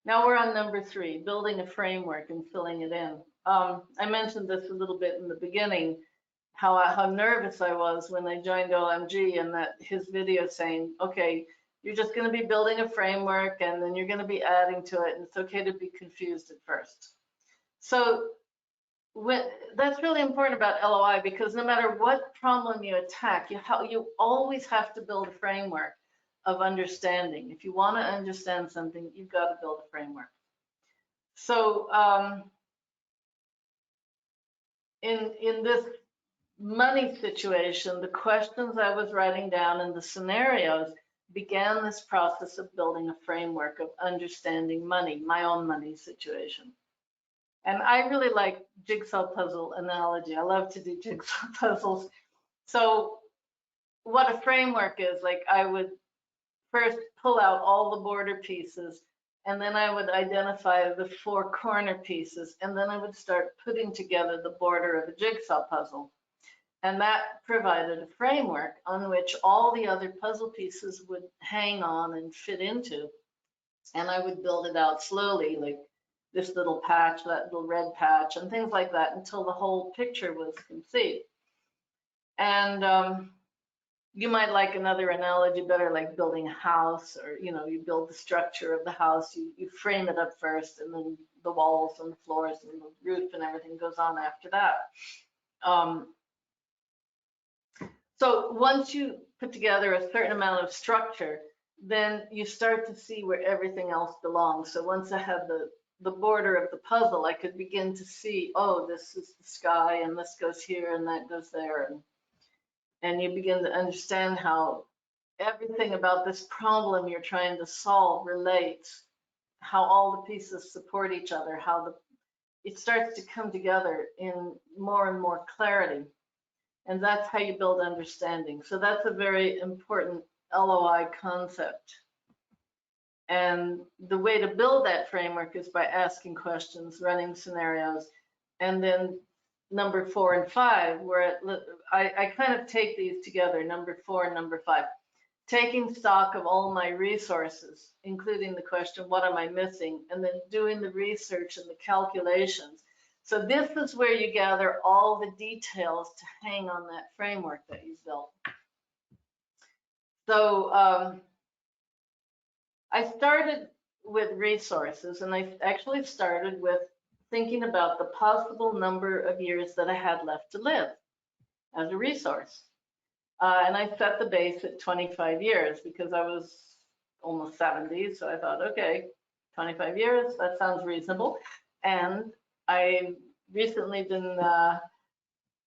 now we're on number 3, building a framework and filling it in. I mentioned this a little bit in the beginning, how nervous I was when I joined OMG, and that his video saying, okay, you're just going to be building a framework and then you're going to be adding to it, and it's okay to be confused at first. So that's really important about LOI, because no matter what problem you attack, you always have to build a framework of understanding. If you want to understand something, you've got to build a framework. So in this money situation, the questions I was writing down and the scenarios began this process of building a framework of understanding money, my own money situation. And I really like jigsaw puzzle analogy. I love to do jigsaw puzzles. So what a framework is, like, I would first pull out all the border pieces, and then I would identify the 4 corner pieces, and then I would start putting together the border of a jigsaw puzzle. And that provided a framework on which all the other puzzle pieces would hang on and fit into. And I would build it out slowly, like this little patch, that little red patch, and things like that, until the whole picture was complete. And you might like another analogy better, like building a house, or you build the structure of the house, you frame it up first, and then the walls and the floors and the roof and everything goes on after that. So once you put together a certain amount of structure, then you start to see where everything else belongs. So once I had the border of the puzzle, I could begin to see, oh, this is the sky, and this goes here, and that goes there, and you begin to understand how everything about this problem you're trying to solve relates, how all the pieces support each other, how it starts to come together in more and more clarity. And that's how you build understanding. So that's a very important LOI concept. And the way to build that framework is by asking questions, running scenarios, and then number 4 and 5, where I kind of take these together, number 4 and number 5. Taking stock of all my resources, including the question, what am I missing? And then doing the research and the calculations. So this is where you gather all the details to hang on that framework that you've built. So I started with resources, and I actually started with thinking about the possible number of years that I had left to live as a resource. And I set the base at 25 years because I was almost 70. So I thought, okay, 25 years, that sounds reasonable. And I've recently been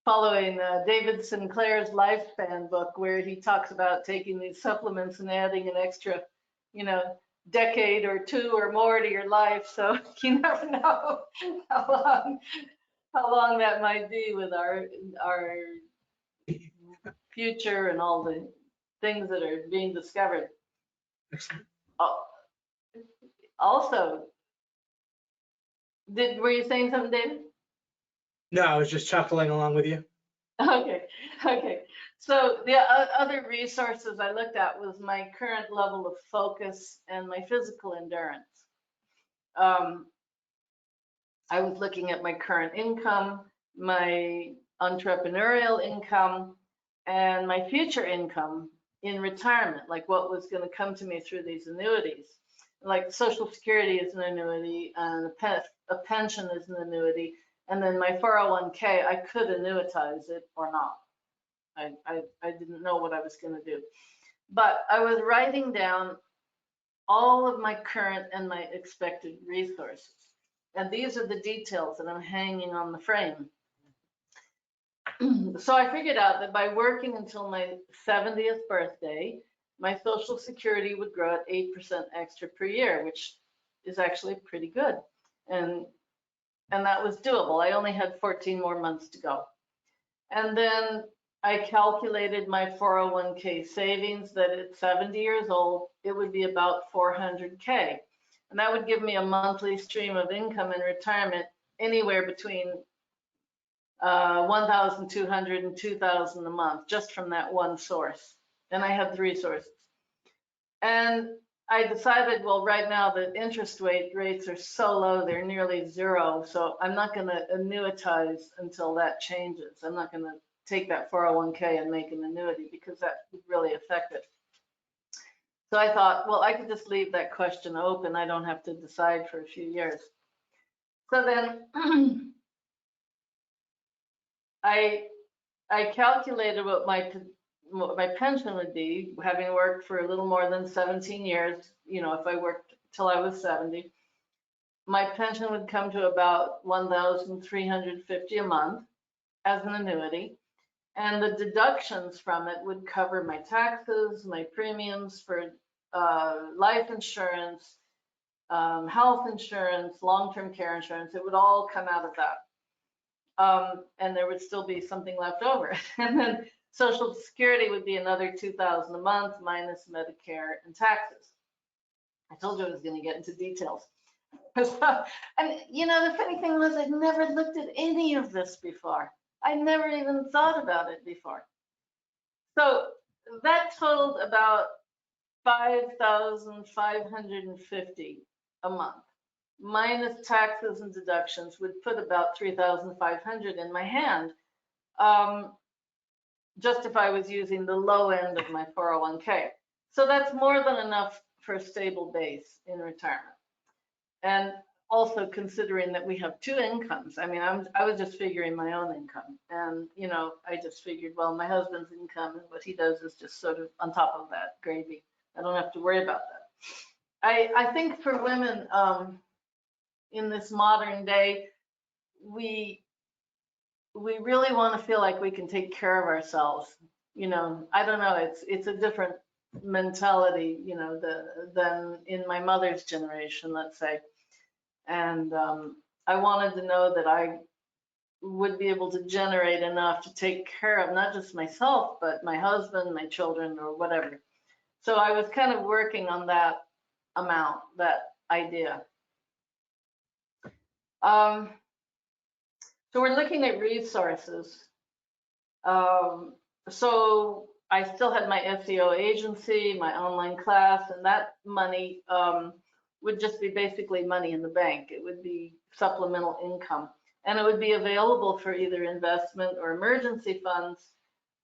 following David Sinclair's lifespan book, where he talks about taking these supplements and adding an extra, decade or 2 or more to your life. So you never know how long that might be with our future and all the things that are being discovered. Excellent. Also, were you saying something, David? No, I was just chuckling along with you. Okay. So the other resources I looked at was my current level of focus and my physical endurance. I was looking at my current income, my entrepreneurial income, and my future income in retirement, like what was going to come to me through these annuities. Like Social Security is an annuity, and a pension is an annuity, and then my 401k, I could annuitize it or not. I didn't know what I was going to do. But I was writing down all of my current and my expected resources. And these are the details that I'm hanging on the frame. So I figured out that by working until my 70th birthday, my Social Security would grow at 8% extra per year, which is actually pretty good. And that was doable. I only had 14 more months to go. And then I calculated my 401k savings, that at 70 years old, it would be about 400k. And that would give me a monthly stream of income in retirement anywhere between 1,200 and 2,000 a month, just from that one source. And I had 3 sources. And I decided, well, right now the interest rates are so low, they're nearly 0. So I'm not going to annuitize until that changes. I'm not going to take that 401k and make an annuity, because that would really affect it. So I thought, well, I could just leave that question open. I don't have to decide for a few years. So then I calculated what my pension would be, having worked for a little more than 17 years. If I worked till I was 70, my pension would come to about 1,350 a month as an annuity. And the deductions from it would cover my taxes, my premiums for life insurance, health insurance, long-term care insurance. It would all come out of that. And there would still be something left over. And then Social Security would be another 2,000 a month minus Medicare and taxes. I told you I was going to get into details. And the funny thing was, I'd never looked at any of this before. I never even thought about it before. So that totaled about 5,550 a month, minus taxes and deductions, would put about 3,500 in my hand, just if I was using the low end of my 401k. So that's more than enough for a stable base in retirement. And also considering that we have 2 incomes. I mean, I was just figuring my own income, and I just figured, well, my husband's income and what he does is just sort of on top of that gravy. I don't have to worry about that. I think for women in this modern day, we really want to feel like we can take care of ourselves. I don't know. It's a different mentality, than in my mother's generation, let's say. And I wanted to know that I would be able to generate enough to take care of not just myself, but my husband, my children, or whatever. So I was kind of working on that amount, that idea. So we're looking at resources. So I still had my SEO agency, my online class, and that money would just be basically money in the bank. It would be supplemental income, and it would be available for either investment or emergency funds,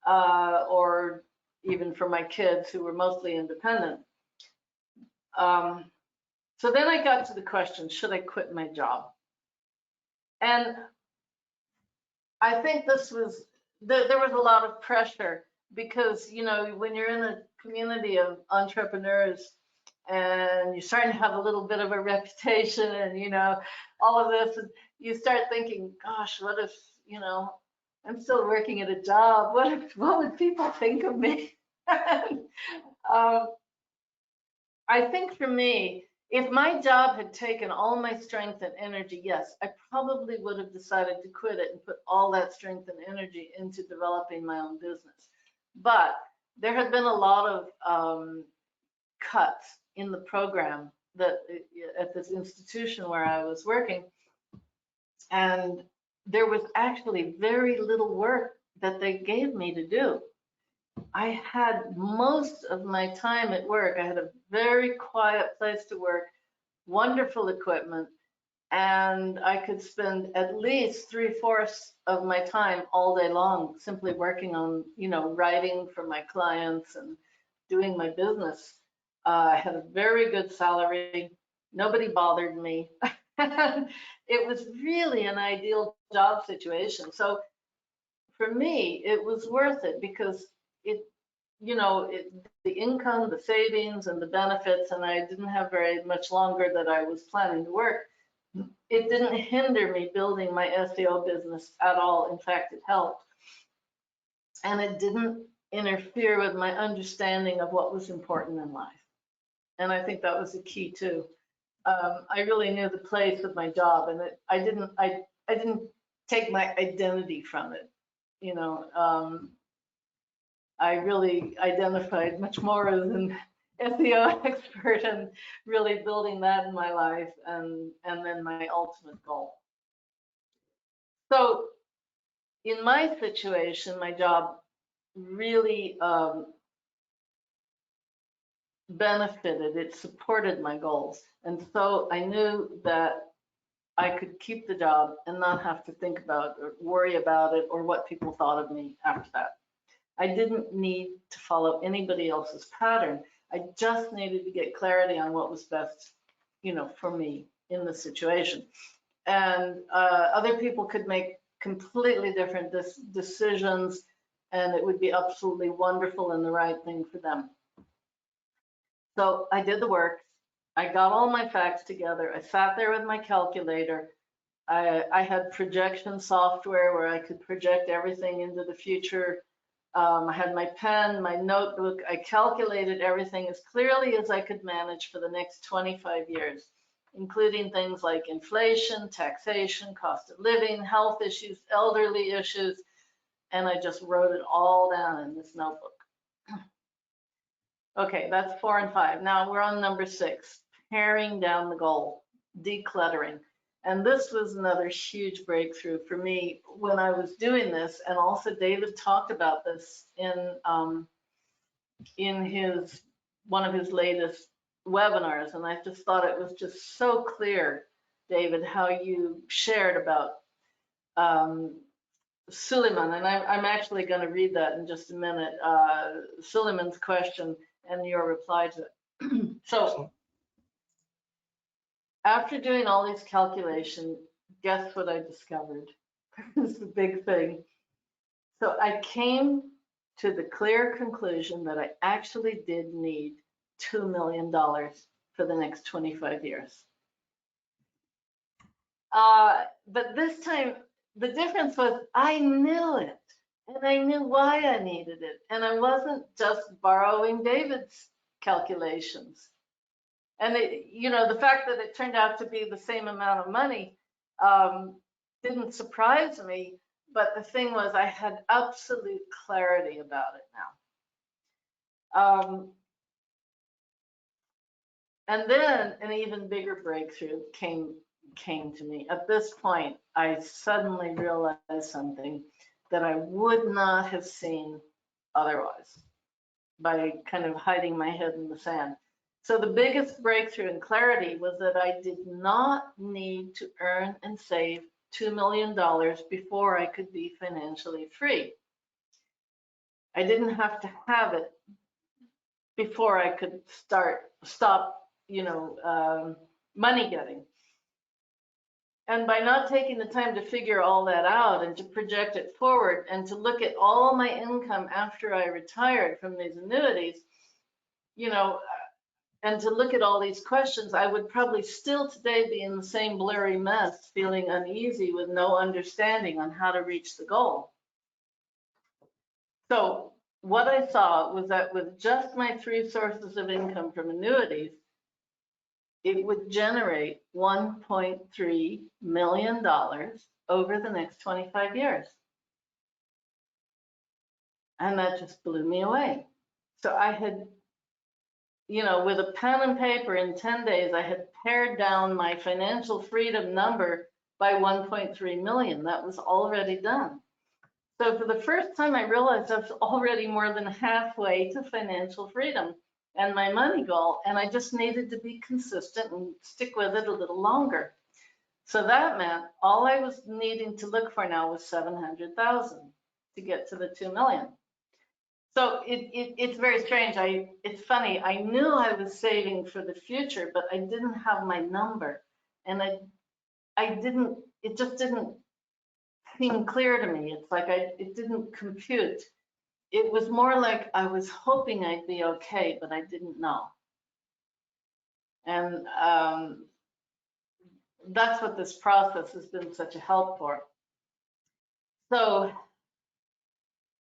or even for my kids who were mostly independent. So then I got to the question, should I quit my job? And I think this was, there was a lot of pressure because, you know, when you're in a community of entrepreneurs and you're starting to have a little bit of a reputation and, you know, all of this, and you start thinking, gosh, what if, you know, I'm still working at a job. What would people think of me? I think for me, if my job had taken all my strength and energy, yes, I probably would have decided to quit it and put all that strength and energy into developing my own business. But there had been a lot of cuts in the program that at this institution where I was working, and there was actually very little work that they gave me to do. I had most of my time at work. I had a very quiet place to work, wonderful equipment, and I could spend at least 3/4 of my time all day long simply working on, you know, writing for my clients and doing my business. I had a very good salary. Nobody bothered me. It was really an ideal job situation. So for me, it was worth it because it, you know, the income, the savings, and the benefits, and I didn't have very much longer that I was planning to work. It didn't hinder me building my SEO business at all. In fact, it helped. And it didn't interfere with my understanding of what was important in life. And I think that was the key too. I really knew the place of my job, and I didn't take my identity from it. You know, I really identified much more as an SEO expert and really building that in my life, and then my ultimate goal. So in my situation, my job really benefited. It supported my goals. And so I knew that I could keep the job and not have to think about or worry about it or what people thought of me after that. I didn't need to follow anybody else's pattern. I just needed to get clarity on what was best, you know, for me in the situation. And other people could make completely different decisions, and it would be absolutely wonderful and the right thing for them. So I did the work. I got all my facts together. I sat there with my calculator. I had projection software where I could project everything into the future. I had my pen, my notebook. I calculated everything as clearly as I could manage for the next 25 years, including things like inflation, taxation, cost of living, health issues, elderly issues, and I just wrote it all down in this notebook. Okay, that's 4 and 5. Now we're on number 6, paring down the goal, decluttering. And this was another huge breakthrough for me when I was doing this. And also David talked about this in one of his latest webinars. And I just thought it was just so clear, David, how you shared about Suleiman. And I'm actually going to read that in just a minute. Suleiman's question and your reply to it. So after doing all these calculations, guess what I discovered? This is the big thing. So I came to the clear conclusion that I actually did need $2 million for the next 25 years. But this time, the difference was I knew it, and I knew why I needed it. And I wasn't just borrowing David's calculations. And you know, the fact that it turned out to be the same amount of money didn't surprise me, but the thing was I had absolute clarity about it now. And then an even bigger breakthrough came to me. At this point, I suddenly realized something that I would not have seen otherwise by kind of hiding my head in the sand. So the biggest breakthrough in clarity was that I did not need to earn and save $2 million before I could be financially free. I didn't have to have it before I could stop, money getting. And by not taking the time to figure all that out and to project it forward and to look at all my income after I retired from these annuities, and to look at all these questions, I would probably still today be in the same blurry mess, feeling uneasy with no understanding on how to reach the goal. So what I saw was that with just my 3 sources of income from annuities, it would generate $1.3 million over the next 25 years. And that just blew me away. So I had, with a pen and paper in 10 days, I had pared down my financial freedom number by 1.3 million. That was already done. So for the first time, I realized I was already more than halfway to financial freedom and my money goal, and I just needed to be consistent and stick with it a little longer. So that meant all I was needing to look for now was 700,000 to get to the 2 million. So it's very strange. It's funny. I knew I was saving for the future, but I didn't have my number, and it just didn't seem clear to me. It's like it didn't compute. It was more like I was hoping I'd be okay, but I didn't know. And that's what this process has been such a help for. So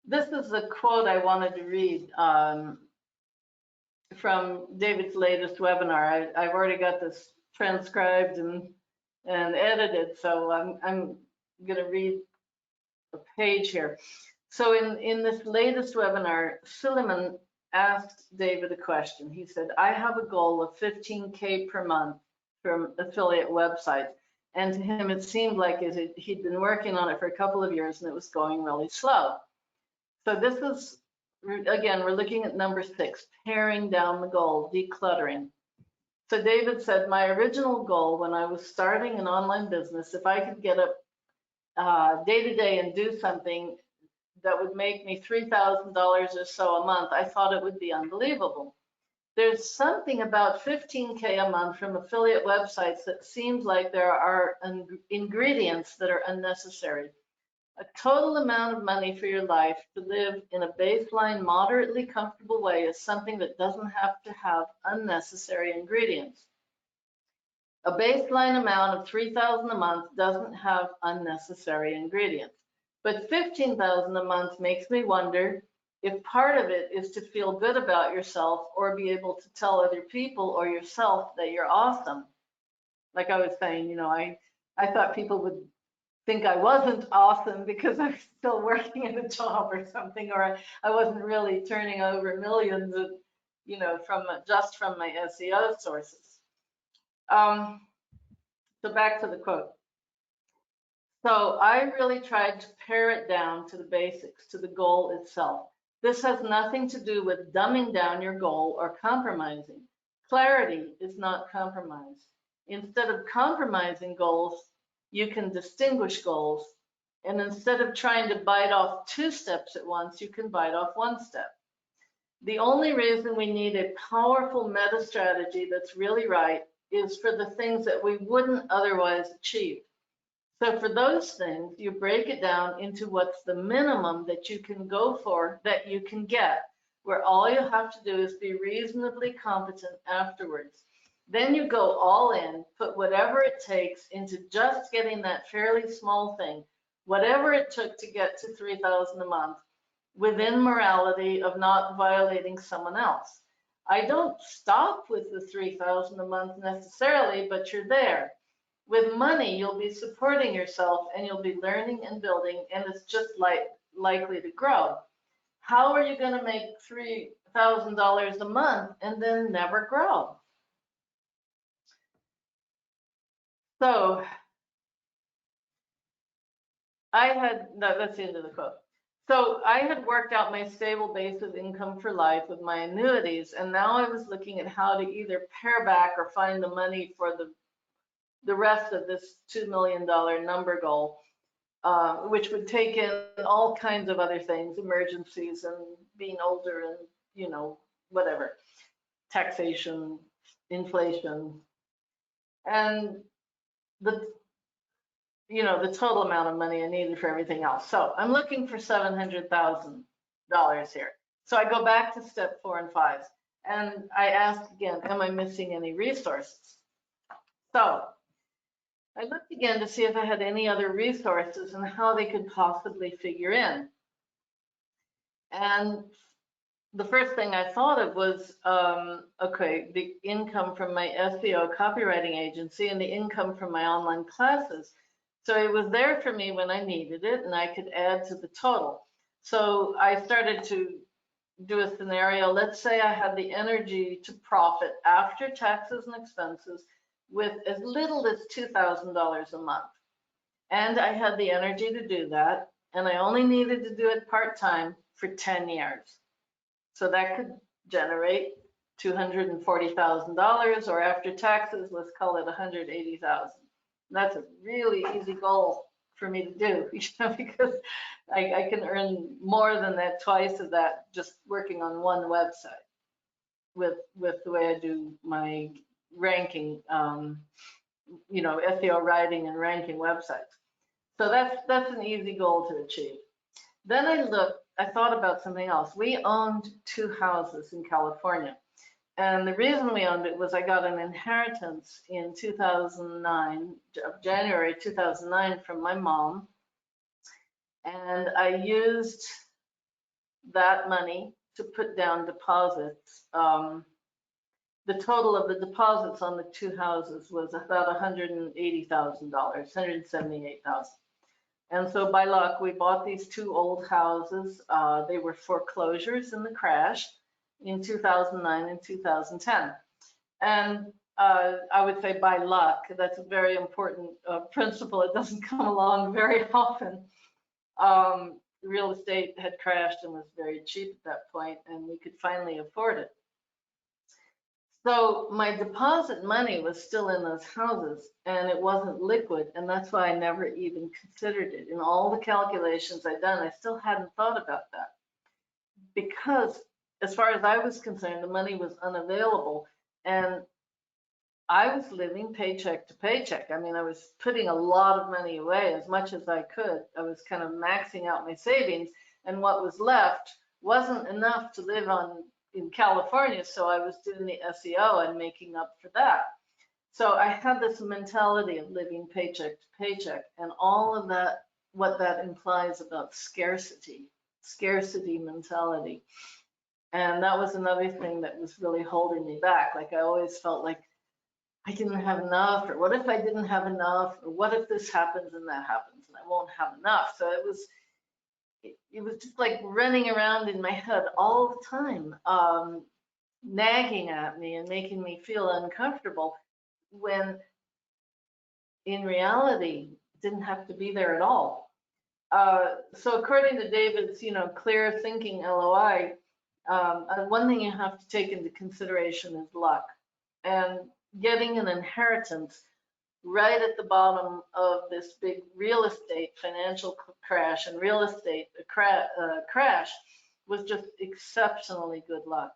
this is a quote I wanted to read from David's latest webinar. I've already got this transcribed and edited, so I'm going to read a page here. So in this latest webinar, Suleiman asked David a question. He said, I have a goal of 15K per month from affiliate websites. And to him, it seemed like he'd been working on it for a couple of years and it was going really slow. So this is, again, we're looking at number 6, paring down the goal, decluttering. So David said, my original goal when I was starting an online business, if I could get up day to day and do something that would make me $3,000 or so a month, I thought it would be unbelievable. There's something about 15K a month from affiliate websites that seems like there are ingredients that are unnecessary. A total amount of money for your life to live in a baseline, moderately comfortable way is something that doesn't have to have unnecessary ingredients. A baseline amount of $3,000 a month doesn't have unnecessary ingredients. But $15,000 a month makes me wonder if part of it is to feel good about yourself or be able to tell other people or yourself that you're awesome. Like I was saying, I thought people would think I wasn't awesome because I was still working in a job or something, or I wasn't really turning over millions of, just from my SEO sources. So back to the quote. So I really tried to pare it down to the basics, to the goal itself. This has nothing to do with dumbing down your goal or compromising. Clarity is not compromise. Instead of compromising goals, you can distinguish goals. And instead of trying to bite off 2 steps at once, you can bite off 1 step. The only reason we need a powerful meta strategy that's really right is for the things that we wouldn't otherwise achieve. So for those things, you break it down into what's the minimum that you can go for, that you can get, where all you have to do is be reasonably competent afterwards. Then you go all in, put whatever it takes into just getting that fairly small thing, whatever it took to get to 3,000 a month, within morality of not violating someone else. I don't stop with the 3,000 a month necessarily, but you're there. With money, you'll be supporting yourself and you'll be learning and building, and it's just likely to grow. How are you going to make $3,000 a month and then never grow? So that's the end of the quote. So I had worked out my stable base of income for life with my annuities, and now I was looking at how to either pare back or find the money for the rest of this $2 million number goal, which would take in all kinds of other things, emergencies and being older and, you know, whatever, taxation, inflation, and the total amount of money I needed for everything else. So I'm looking for $700,000 here. So I go back to step 4 and 5, and I ask again, am I missing any resources? So I looked again to see if I had any other resources and how they could possibly figure in. And the first thing I thought of was, okay, the income from my SEO copywriting agency and the income from my online classes. So it was there for me when I needed it, and I could add to the total. So I started to do a scenario. Let's say I had the energy to profit after taxes and expenses with as little as $2,000 a month. And I had the energy to do that, and I only needed to do it part-time for 10 years. So that could generate $240,000, or after taxes, let's call it $180,000. That's a really easy goal for me to do, because I can earn more than that, twice of that, just working on one website with the way I do my ranking, SEO writing and ranking websites. So that's an easy goal to achieve. Then I thought about something else. We owned 2 houses in California. And the reason we owned it was I got an inheritance in 2009, January 2009, from my mom. And I used that money to put down deposits. The total of the deposits on the 2 houses was about $180,000, $178,000. And so by luck, we bought these 2 old houses. They were foreclosures in the crash in 2009 and 2010. And I would say by luck, that's a very important principle. It doesn't come along very often. Real estate had crashed and was very cheap at that point, and we could finally afford it. So my deposit money was still in those houses, and it wasn't liquid, and that's why I never even considered it. In all the calculations I'd done, I still hadn't thought about that, because as far as I was concerned, the money was unavailable, and I was living paycheck to paycheck. I mean, I was putting a lot of money away, as much as I could. I was kind of maxing out my savings, and what was left wasn't enough to live on in California, so I was doing the SEO and making up for that. So I had this mentality of living paycheck to paycheck, and all of that, what that implies about scarcity mentality. And that was another thing that was really holding me back. Like, I always felt like I didn't have enough, or what if I didn't have enough, or what if this happens and that happens and I won't have enough. So it was just like running around in my head all the time, nagging at me and making me feel uncomfortable, when in reality it didn't have to be there at all. So according to David's, clear thinking LOI, one thing you have to take into consideration is luck, and getting an inheritance right at the bottom of this big real estate financial crash and real estate crash was just exceptionally good luck.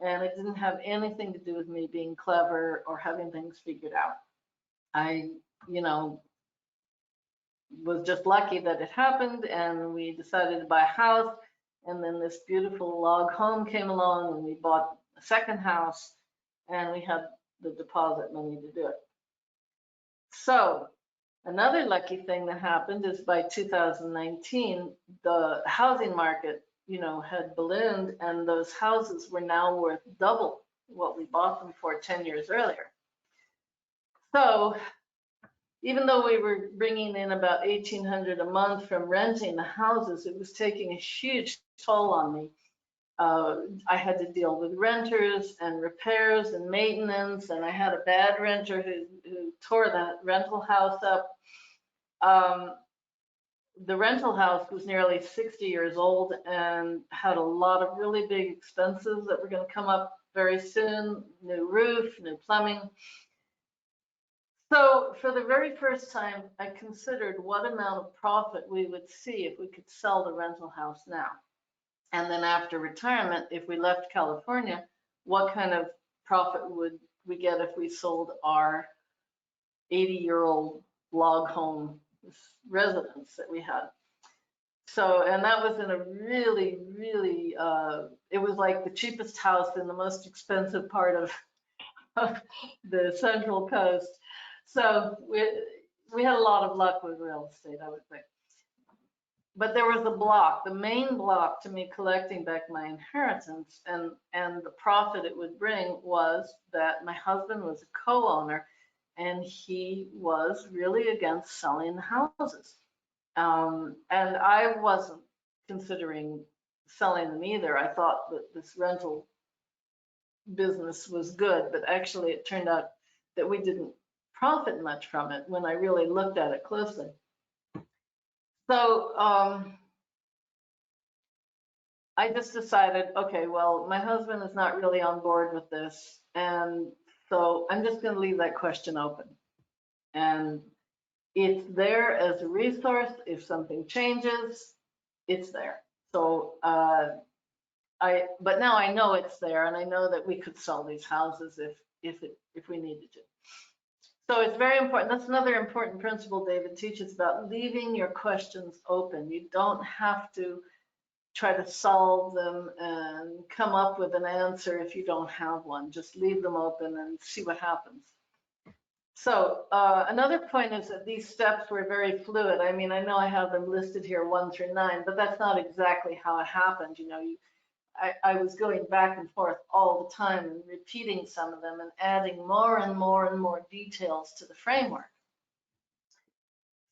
And it didn't have anything to do with me being clever or having things figured out. I, was just lucky that it happened, and we decided to buy a house, and then this beautiful log home came along, and we bought a second house, and we had the deposit money to do it. So another lucky thing that happened is by 2019, the housing market, had ballooned, and those houses were now worth double what we bought them for 10 years earlier. So even though we were bringing in about $1,800 a month from renting the houses, it was taking a huge toll on me. I had to deal with renters and repairs and maintenance, and I had a bad renter who tore that rental house up. The rental house was nearly 60 years old and had a lot of really big expenses that were going to come up very soon, new roof, new plumbing. So for the very first time, I considered what amount of profit we would see if we could sell the rental house now. And then after retirement, if we left California, what kind of profit would we get if we sold our 80-year-old log home residence that we had? So, and that was in a really, really, it was like the cheapest house in the most expensive part of the Central Coast. So we had a lot of luck with real estate, I would think. But there was a block. The main block to me collecting back my inheritance and the profit it would bring was that my husband was a co-owner and he was really against selling the houses. And I wasn't considering selling them either. I thought that this rental business was good, but actually it turned out that we didn't profit much from it when I really looked at it closely. So I just decided, okay, well, my husband is not really on board with this, and so I'm just going to leave that question open. And it's there as a resource. If something changes, it's there. So but now I know it's there, and I know that we could sell these houses if we needed to. So it's very important. That's another important principle David teaches about leaving your questions open. You don't have to try to solve them and come up with an answer if you don't have one. Just leave them open and see what happens. So another point is that these steps were very fluid. I mean, I know I have them listed here 1 through 9, but that's not exactly how it happened. You know, I was going back and forth all the time and repeating some of them and adding more and more and more details to the framework.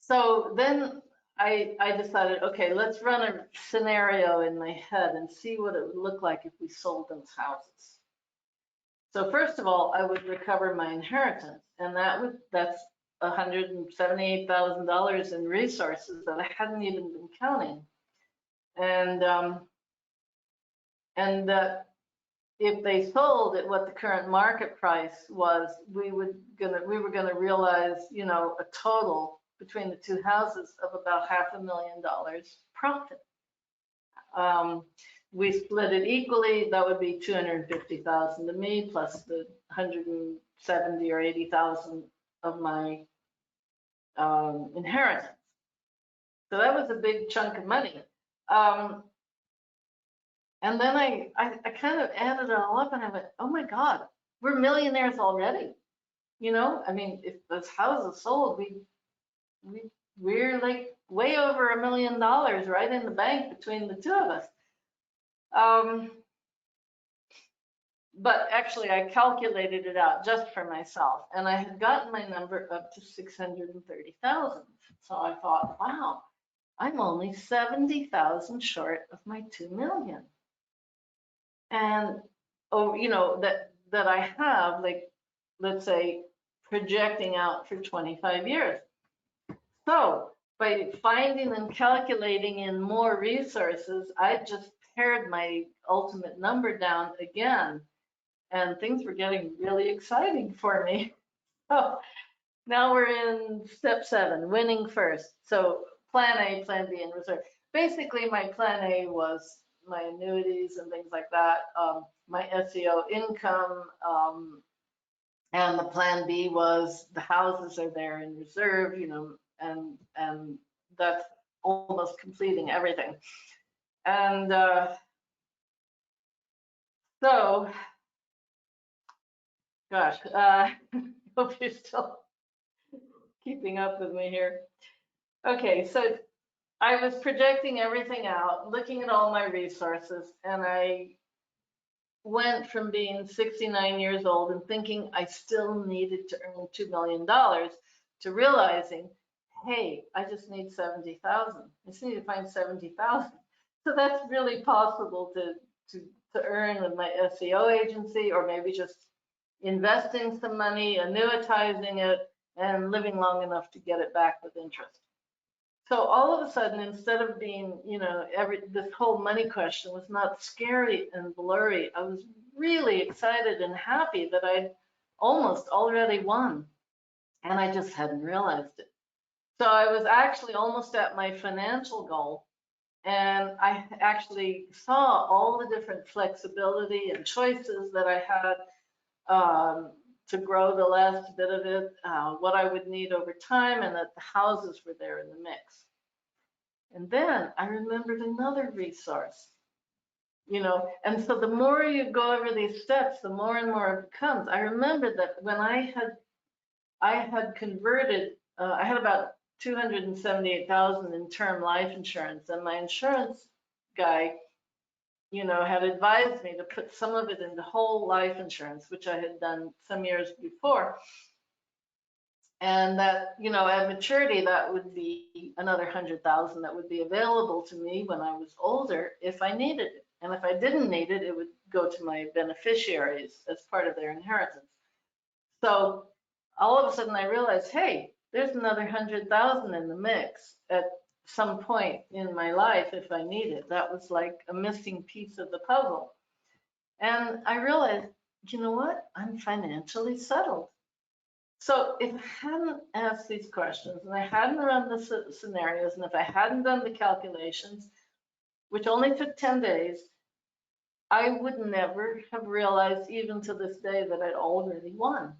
So then I decided, okay, let's run a scenario in my head and see what it would look like if we sold those houses. So first of all, I would recover my inheritance, and that's $178,000 in resources that I hadn't even been counting. And if they sold at what the current market price was, we were gonna realize, you know, a total between the two houses of about $500,000 profit. We split it equally. That would be $250,000 to me, plus the 170 or 80,000 of my inheritance. So that was a big chunk of money. And then I kind of added it all up, and I went, oh my God, we're millionaires already. You know, I mean, if those houses sold, we're like way over $1 million right in the bank between the two of us. But actually, I calculated it out just for myself, and I had gotten my number up to 630,000. So I thought, wow, I'm only 70,000 short of my 2 million. And you know, that I have, like, let's say, projecting out for 25 years. So by finding and calculating in more resources, I just pared my ultimate number down again, and things were getting really exciting for me. So now we're in step 7, winning first. So plan A, plan B, and reserve. Basically, my plan A was my annuities and things like that, my SEO income, and the plan B was the houses are there in reserve, you know, and that's almost completing everything. And so, gosh, hope you're still keeping up with me here. Okay, so I was projecting everything out, looking at all my resources, and I went from being 69 years old and thinking I still needed to earn $2 million to realizing, hey, I just need 70,000. I just need to find 70,000. So that's really possible to to earn with my SEO agency, or maybe just investing some money, annuitizing it, and living long enough to get it back with interest. So all of a sudden, instead of being, this whole money question was not scary and blurry, I was really excited and happy that I'd almost already won, and I just hadn't realized it. So I was actually almost at my financial goal, and I actually saw all the different flexibility and choices that I had to grow the last bit of it, what I would need over time, and that the houses were there in the mix. And then I remembered another resource, and so the more you go over these steps, the more and more it becomes. I remembered that when I had converted, I had about 278,000 in term life insurance, and my insurance guy, had advised me to put some of it into whole life insurance, which I had done some years before. And that, at maturity, that would be another 100,000 that would be available to me when I was older if I needed it. And if I didn't need it, it would go to my beneficiaries as part of their inheritance. So all of a sudden I realized, hey, there's another 100,000 in the mix at some point in my life if I need it. That was like a missing piece of the puzzle. And I realized, you know what? I'm financially settled. So if I hadn't asked these questions, and I hadn't run the scenarios, and if I hadn't done the calculations, which only took 10 days, I would never have realized, even to this day, that I'd already won.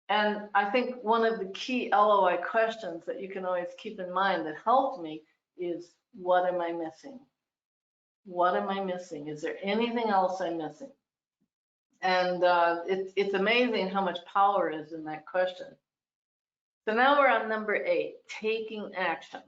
And I think one of the key LOI questions that you can always keep in mind that helped me is, what am I missing? What am I missing? Is there anything else I'm missing? And it's amazing how much power is in that question. So now we're on number 8, taking action.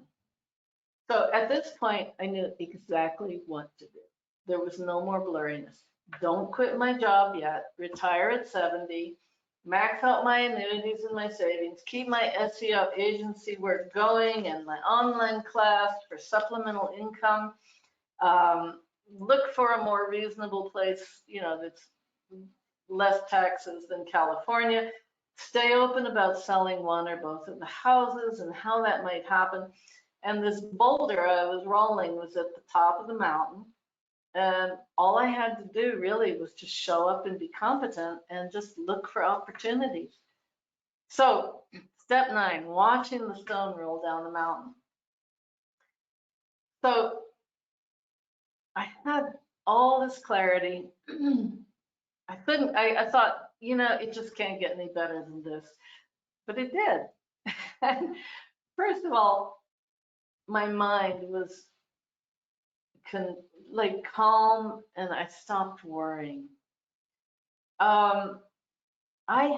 So at this point, I knew exactly what to do. There was no more blurriness. Don't quit my job yet. Retire at 70. Max out my annuities and my savings. Keep my SEO agency work going and my online class for supplemental income. Look for a more reasonable place, that's less taxes than California. Stay open about selling one or both of the houses and how that might happen. And this boulder I was rolling was at the top of the mountain. And all I had to do really was just show up and be competent and just look for opportunities. So step 9, watching the stone roll down the mountain. So I had all this clarity. I thought, it just can't get any better than this. But it did. First of all, my mind was calm, and I stopped worrying. I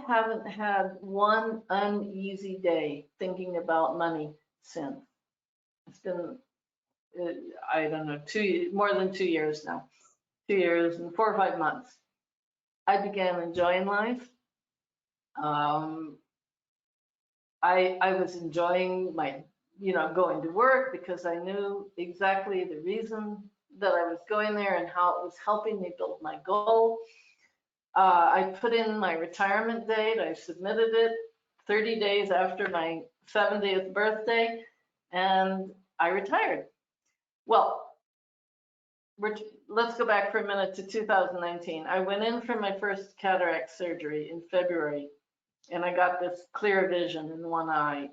haven't had one uneasy day thinking about money since. It's been, I don't know, more than 2 years now. 2 years and 4 or 5 months. I began enjoying life. I was enjoying my, going to work because I knew exactly the reason that I was going there and how it was helping me build my goal. I put in my retirement date. I submitted it 30 days after my 70th birthday, and I retired. Well, let's go back for a minute to 2019. I went in for my first cataract surgery in February, and I got this clear vision in one eye.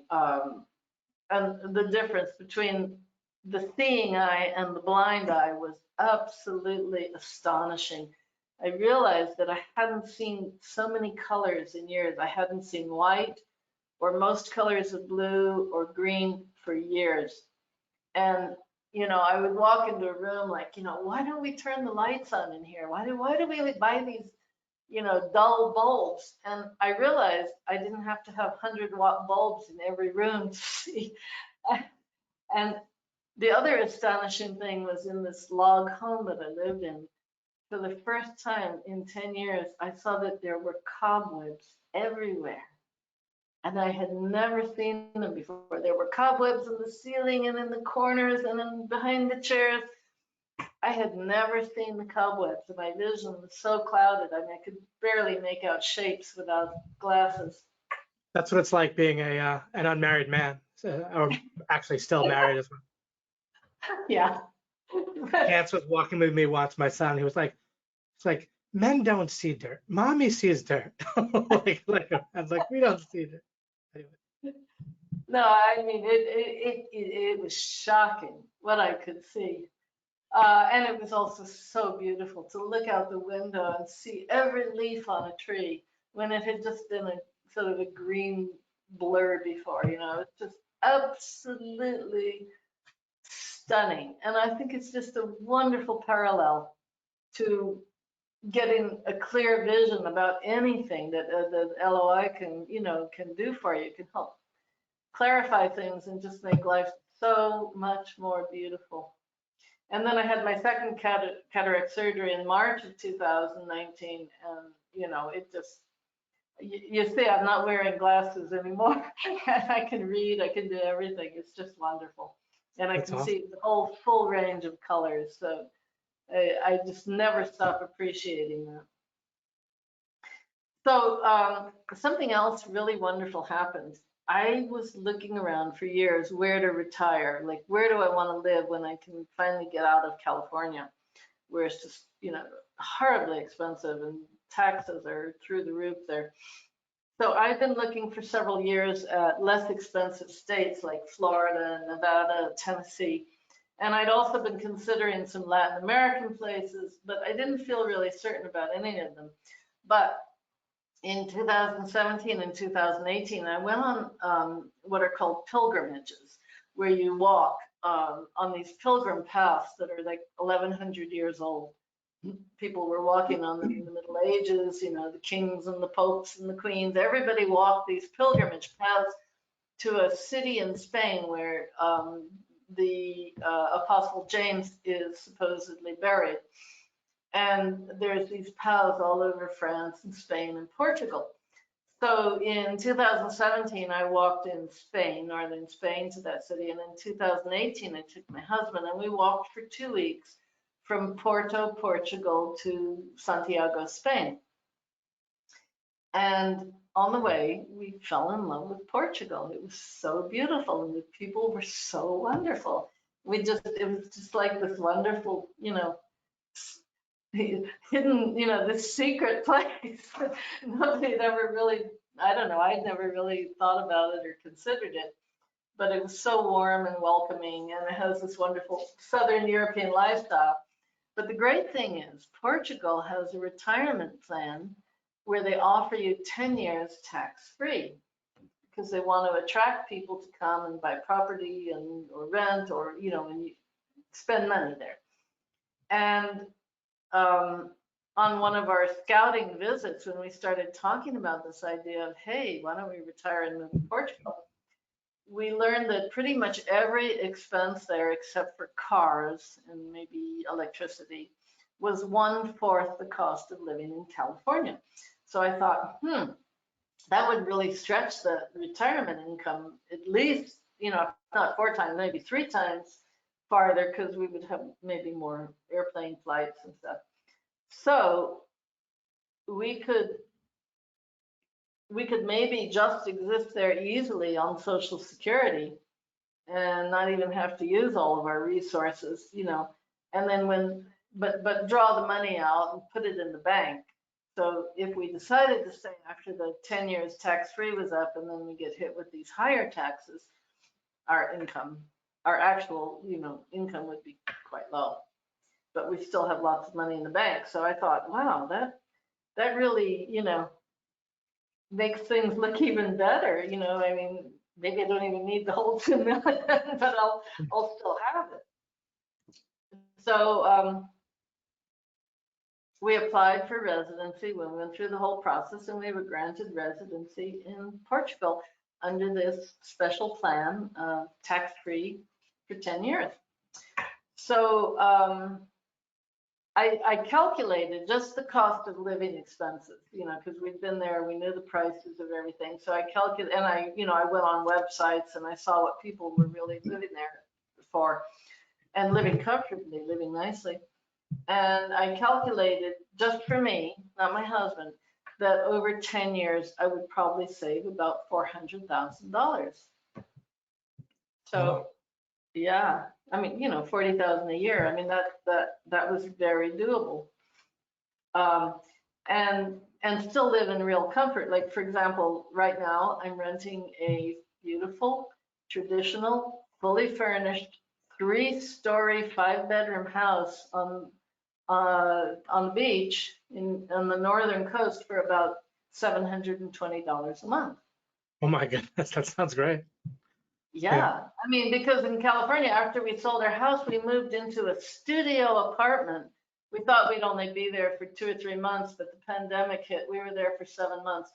And the difference between the seeing eye and the blind eye was absolutely astonishing. I realized that I hadn't seen so many colors in years. I hadn't seen white or most colors of blue or green for years. And I would walk into a room like, why don't we turn the lights on in here? Why do we buy these, dull bulbs? And I realized I didn't have to have 100-watt bulbs in every room to see. And the other astonishing thing was, in this log home that I lived in, for the first time in 10 years, I saw that there were cobwebs everywhere. And I had never seen them before. There were cobwebs in the ceiling and in the corners and in behind the chairs. I had never seen the cobwebs, and my vision was so clouded. I mean, I could barely make out shapes without glasses. That's what it's like being an unmarried man, or actually still married as well. Yeah. Chance was walking with me once, my son. He was like, it's like, men don't see dirt. Mommy sees dirt. I was like, we don't see dirt. Anyway. No, I mean, it was shocking what I could see. And it was also so beautiful to look out the window and see every leaf on a tree when it had just been a sort of a green blur before, you know. It's just absolutely stunning. And I think it's just a wonderful parallel to getting a clear vision about anything that the LOI can, you know, can do for you. It can help clarify things and just make life so much more beautiful. And then I had my second cataract surgery in March of 2019, and you know, it just, you see, I'm not wearing glasses anymore. I can read, I can do everything. It's just wonderful, and I That's can awesome. see the whole full range of colors. So I just never stop appreciating that. So something else really wonderful happened. I was looking around for years where to retire, like where do I want to live when I can finally get out of California, where it's just, you know, horribly expensive and taxes are through the roof there. So I've been looking for several years at less expensive states like Florida, Nevada, Tennessee. And I'd also been considering some Latin American places, but I didn't feel really certain about any of them. But in 2017 and 2018, I went on what are called pilgrimages, where you walk on these pilgrim paths that are like 1,100 years old. People were walking on them in the Middle Ages, you know, the kings and the popes and the queens. Everybody walked these pilgrimage paths to a city in Spain where the Apostle James is supposedly buried. And there's these paths all over France and Spain and Portugal. So in 2017, I walked in Spain, northern Spain, to that city. And in 2018, I took my husband and we walked for 2 weeks from Porto, Portugal to Santiago, Spain. And on the way, we fell in love with Portugal. It was so beautiful and the people were so wonderful. It was just like this wonderful, you know, hidden, you know, this secret place. Nobody had ever really, I don't know, I'd never really thought about it or considered it, but it was so warm and welcoming, and it has this wonderful Southern European lifestyle. But the great thing is Portugal has a retirement plan where they offer you 10 years tax-free because they want to attract people to come and buy property and or rent or, you know, and you spend money there. And on one of our scouting visits, when we started talking about this idea of, hey, why don't we retire and move to Portugal? We learned that pretty much every expense there, except for cars and maybe electricity, was 1/4 the cost of living in California. So I thought, that would really stretch the retirement income at least, you know, not 4 times, maybe 3 times farther, because we would have maybe more airplane flights and stuff. So we could maybe just exist there easily on Social Security and not even have to use all of our resources, you know, and then but draw the money out and put it in the bank. So if we decided to stay after the 10 years tax-free was up and then we get hit with these higher taxes, our actual, you know, income would be quite low, but we still have lots of money in the bank. So I thought, wow, that really, you know, makes things look even better. You know, I mean, maybe I don't even need the whole 2 million, but I'll still have it. So we applied for residency. We went through the whole process and we were granted residency in Portugal under this special plan, tax-free for 10 years. So I calculated just the cost of living expenses, you know, because we'd been there, we knew the prices of everything. So I calculated, and you know, I went on websites and I saw what people were really living there for. and living comfortably, living nicely. And I calculated just for me, not my husband, that over 10 years, I would probably save about $400,000. So, Wow. yeah, I mean, 40,000 a year. I mean, that was very doable. Um, and still live in real comfort. Like, for example, right now I'm renting a beautiful, traditional, fully furnished, 3-story, 5-bedroom house on the beach on the northern coast for about $720 a month. Oh my goodness, that sounds great. Yeah, I mean, because in California, after we sold our house, we moved into a studio apartment. We thought we'd only be there for 2 or 3 months, but the pandemic hit. We were there for 7 months.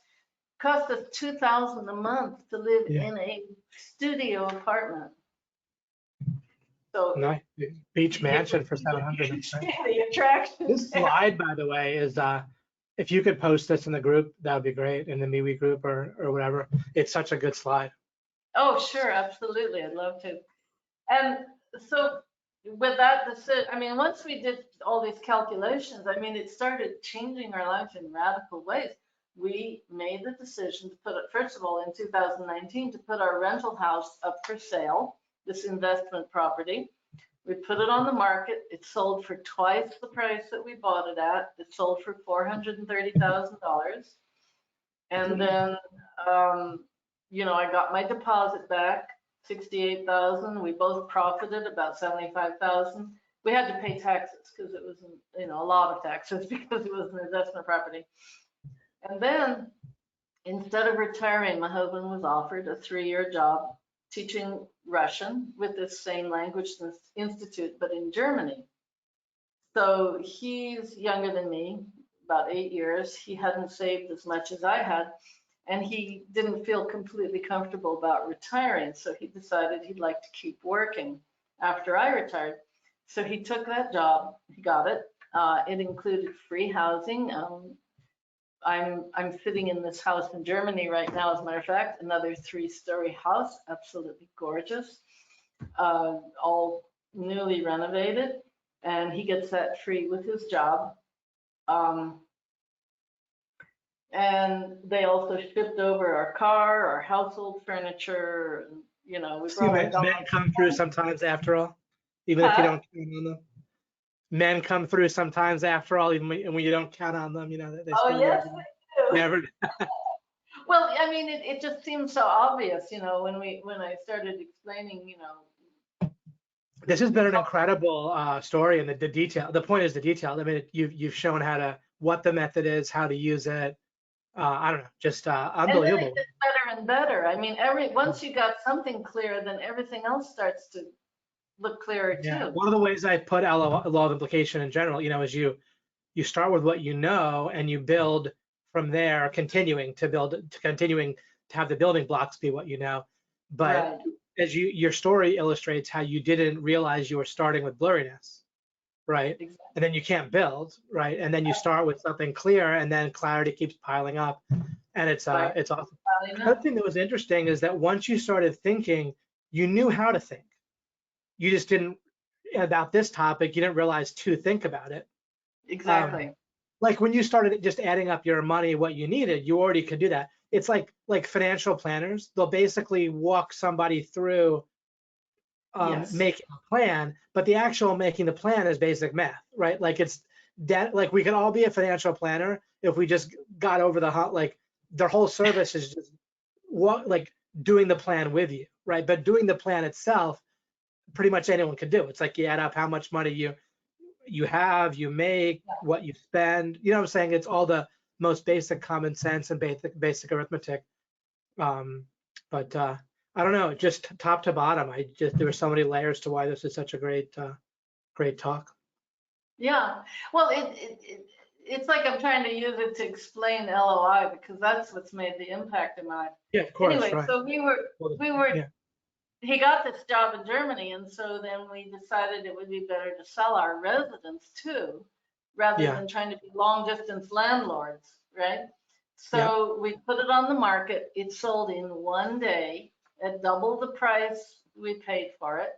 Cost us $2,000 a month to live Yeah. in a studio apartment. So Nice. Beach mansion for 700. That's great. the attraction. This slide, by the way, is if you could post this in the group, that would be great, in the MeWe group or whatever. It's such a good slide. Oh, sure, absolutely. I'd love to. And so with that decision, I mean, once we did all these calculations, I mean, it started changing our lives in radical ways. We made the decision to put it, first of all, in 2019, to put our rental house up for sale, this investment property. We put it on the market. It sold for twice the price that we bought it at. It sold for $430,000. And then, I got my deposit back, 68,000. We both profited about 75,000. We had to pay taxes because it was, a lot of taxes because it was an investment property. And then instead of retiring, my husband was offered a 3-year job teaching Russian with this same language institute, but in Germany. So he's younger than me, about 8 years. He hadn't saved as much as I had, and he didn't feel completely comfortable about retiring. So he decided he'd like to keep working after I retired. So he took that job, he got it. It included free housing. I'm sitting in this house in Germany right now, as a matter of fact, another 3-story house, absolutely gorgeous, all newly renovated, and he gets that free with his job. And they also shipped over our car, our household furniture, and, we brought our dog. Men come through sometimes after all, even if you don't count on them. Men come through sometimes after all, even when you don't count on them, they Oh, still yes, they do. never. Well, I mean, it just seems so obvious, when I started explaining, This has been an incredible story, and the detail. The point is the detail. I mean, you've shown what the method is, how to use it. I don't know, just unbelievable. And then it gets better and better. I mean, once you got something clear, then everything else starts to look clearer too. One of the ways I put law of implication in general, is you start with what you know and you build from there, continuing to have the building blocks be what you know. But Right. as your story illustrates how you didn't realize you were starting with blurriness, right? Exactly. And then you can't build, right? And then you start with something clear, and then clarity keeps piling up, and it's Right. it's awesome. Another thing that was interesting is that once you started thinking, you knew how to think. You just didn't, about this topic, you didn't realize to think about it. Exactly. Like when you started just adding up your money, what you needed, you already could do that. It's like financial planners. They'll basically walk somebody through Yes. making a plan, but the actual making the plan is basic math, right? Like it's that, like we could all be a financial planner if we just got over like their whole service is just like doing the plan with you, right? But doing the plan itself, pretty much anyone could do. It's like you add up how much money you have, you make, what you spend. You know what I'm saying? It's all the most basic common sense and basic arithmetic. But I don't know, just top to bottom, there were so many layers to why this is such a great talk. Yeah. Well, it's like I'm trying to use it to explain LOI because that's what's made the impact in my life. Yeah, of course. Anyway, right. so we were. Yeah. He got this job in Germany, and so then we decided it would be better to sell our residence too, rather than trying to be long distance landlords, right? So we put it on the market. It sold in one day at double the price we paid for it.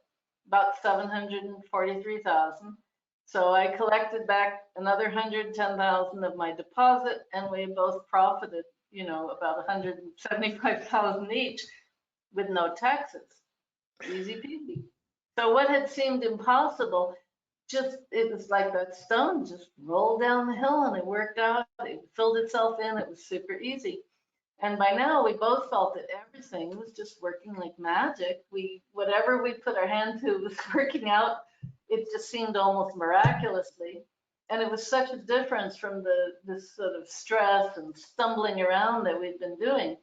about 743,000. So I collected back another 110,000 of my deposit, and we both profited, you know, about 175,000 each with no taxes. Easy peasy. So what had seemed impossible, just, it was like that stone just rolled down the hill and it worked out. It filled itself in. It was super easy. And by now we both felt that everything was just working like magic. Whatever we put our hand to was working out. It just seemed almost miraculously. And it was such a difference from this sort of stress and stumbling around that we've been doing.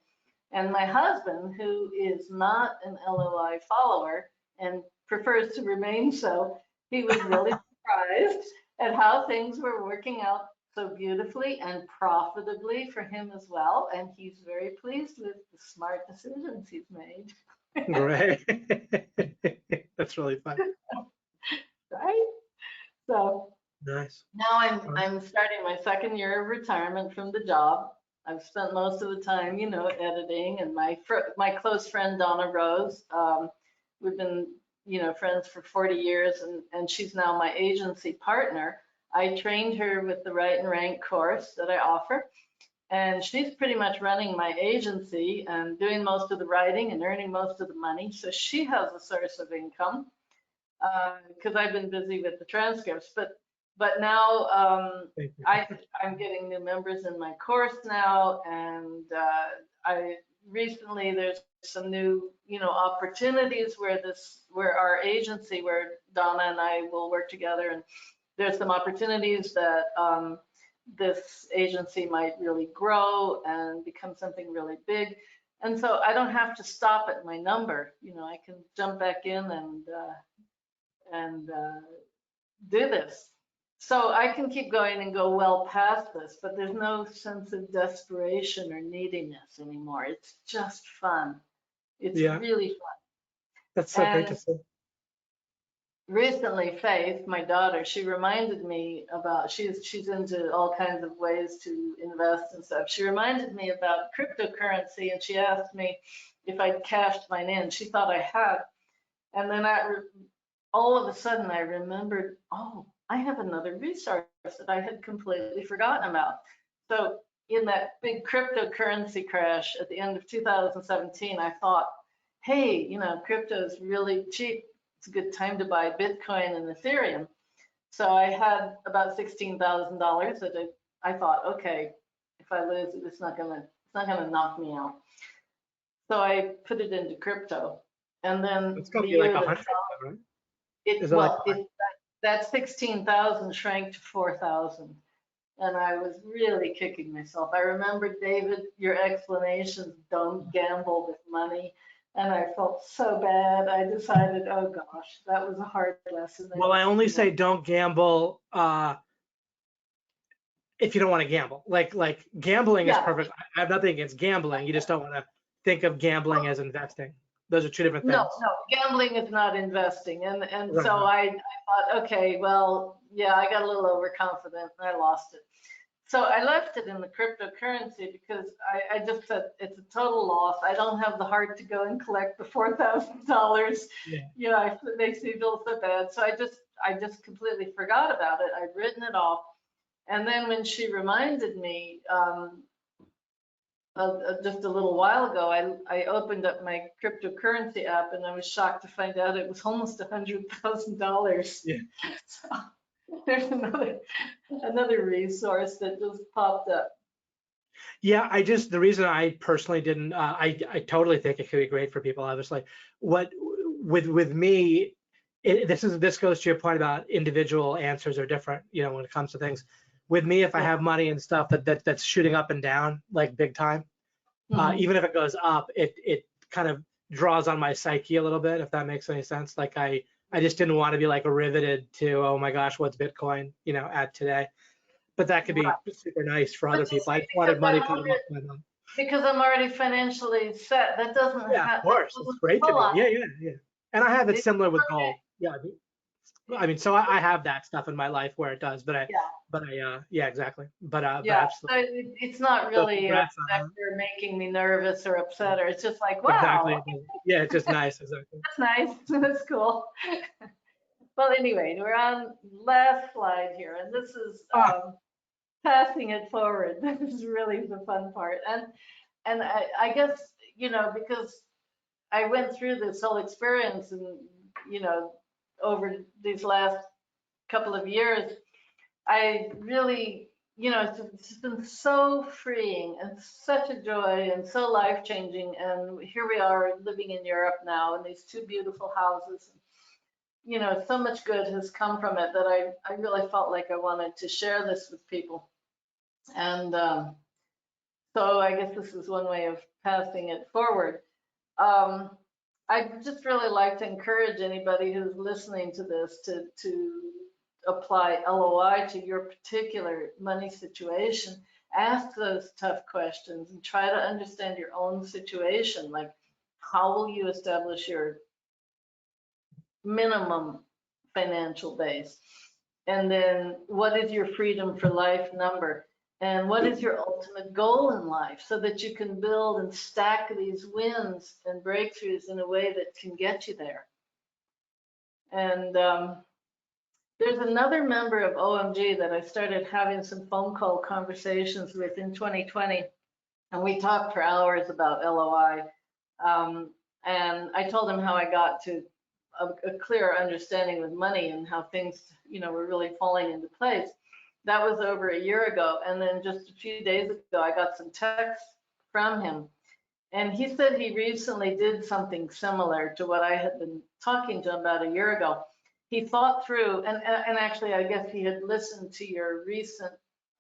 And my husband, who is not an LOI follower and prefers to remain so, he was really surprised at how things were working out so beautifully and profitably for him as well. And he's very pleased with the smart decisions he's made. Great. That's really fun. Right? So Nice. now I'm starting my second year of retirement from the job. I've spent most of the time, you know, editing, and my close friend Donna Rose, we've been, you know, friends for 40 years, and she's now my agency partner. I trained her with the Write and Rank course that I offer, and she's pretty much running my agency and doing most of the writing and earning most of the money. So she has a source of income because I've been busy with the transcripts, but now I'm getting new members in my course now, and I recently there's some new, you know, opportunities where our agency, where Donna and I will work together, and there's some opportunities that this agency might really grow and become something really big. And so I don't have to stop at my number. You know, I can jump back in and do this. So I can keep going and go well past this, but there's no sense of desperation or neediness anymore. It's just fun. It's really fun. That's so great to see. Recently, Faith, my daughter, she reminded me about, she's into all kinds of ways to invest and stuff. She reminded me about cryptocurrency, and she asked me if I'd cashed mine in. She thought I had. And then all of a sudden I remembered, oh, I have another resource that I had completely forgotten about. So in that big cryptocurrency crash at the end of 2017, I thought, hey, you know, crypto is really cheap. It's a good time to buy Bitcoin and Ethereum. So I had about $16,000 that I thought, okay, if I lose it, it's not gonna knock me out. So I put it into crypto, and then it's gonna be like 100, right? That 16,000 shrank to 4,000, and I was really kicking myself. I remember, David, your explanations, don't gamble with money. And I felt so bad. I decided, oh gosh, that was a hard lesson. Well, I only say don't gamble if you don't want to gamble. Like gambling is perfect. I have nothing against gambling. You just don't want to think of gambling as investing. Those are two different things. No, gambling is not investing. And right. So I thought, okay, well, yeah, I got a little overconfident and I lost it. So I left it in the cryptocurrency because I just said it's a total loss. I don't have the heart to go and collect the $4,000. Yeah. You know, it makes me feel so bad. So I just completely forgot about it. I'd written it off. And then when she reminded me just a little while ago, I opened up my cryptocurrency app and I was shocked to find out it was almost $100,000. Yeah. So, there's another resource that just popped up. Yeah, the reason I personally didn't, I totally think it could be great for people. Obviously, with me, this goes to your point about individual answers are different. You know, when it comes to things. With me, if I have money and stuff that's shooting up and down like big time, even if it goes up, it kind of draws on my psyche a little bit, if that makes any sense. Like I just didn't want to be like riveted to, oh my gosh, what's Bitcoin, you know, at today. But that could be super nice for other people. I just wanted money coming up my mom. Because I'm already financially set. That doesn't of course. It's great to be. Yeah. And I have it similar with gold. Yeah. I mean, so I have that stuff in my life where it does, Yeah. yeah, exactly. But Yeah, so absolutely. it's not So really congrats that on that. you're making me nervous or upset, or it's just like, wow, Exactly. Yeah, it's just nice. Exactly. that's nice, that's cool. Well, anyway, we're on last slide here, and this is Ah, passing it forward. This is really the fun part, and I guess because I went through this whole experience, and over these last couple of years, I really, it's been so freeing and such a joy and so life changing. And here we are living in Europe now in these two beautiful houses. So much good has come from it that I really felt like I wanted to share this with people. And so I guess this is one way of passing it forward. Um, I'd just really like to encourage anybody who's listening to this to apply LOI to your particular money situation. Ask those tough questions and try to understand your own situation. Like, how will you establish your minimum financial base? And then what is your freedom for life number? And what is your ultimate goal in life so that you can build and stack these wins and breakthroughs in a way that can get you there? And there's another member of OMG that I started having some phone call conversations with in 2020, and we talked for hours about LOI. And I told him how I got to a clear understanding with money and how things, were really falling into place. That was over a year ago. And then just a few days ago, I got some texts from him. And he said he recently did something similar to what I had been talking to him about a year ago. He thought through, and actually, I guess he had listened to your recent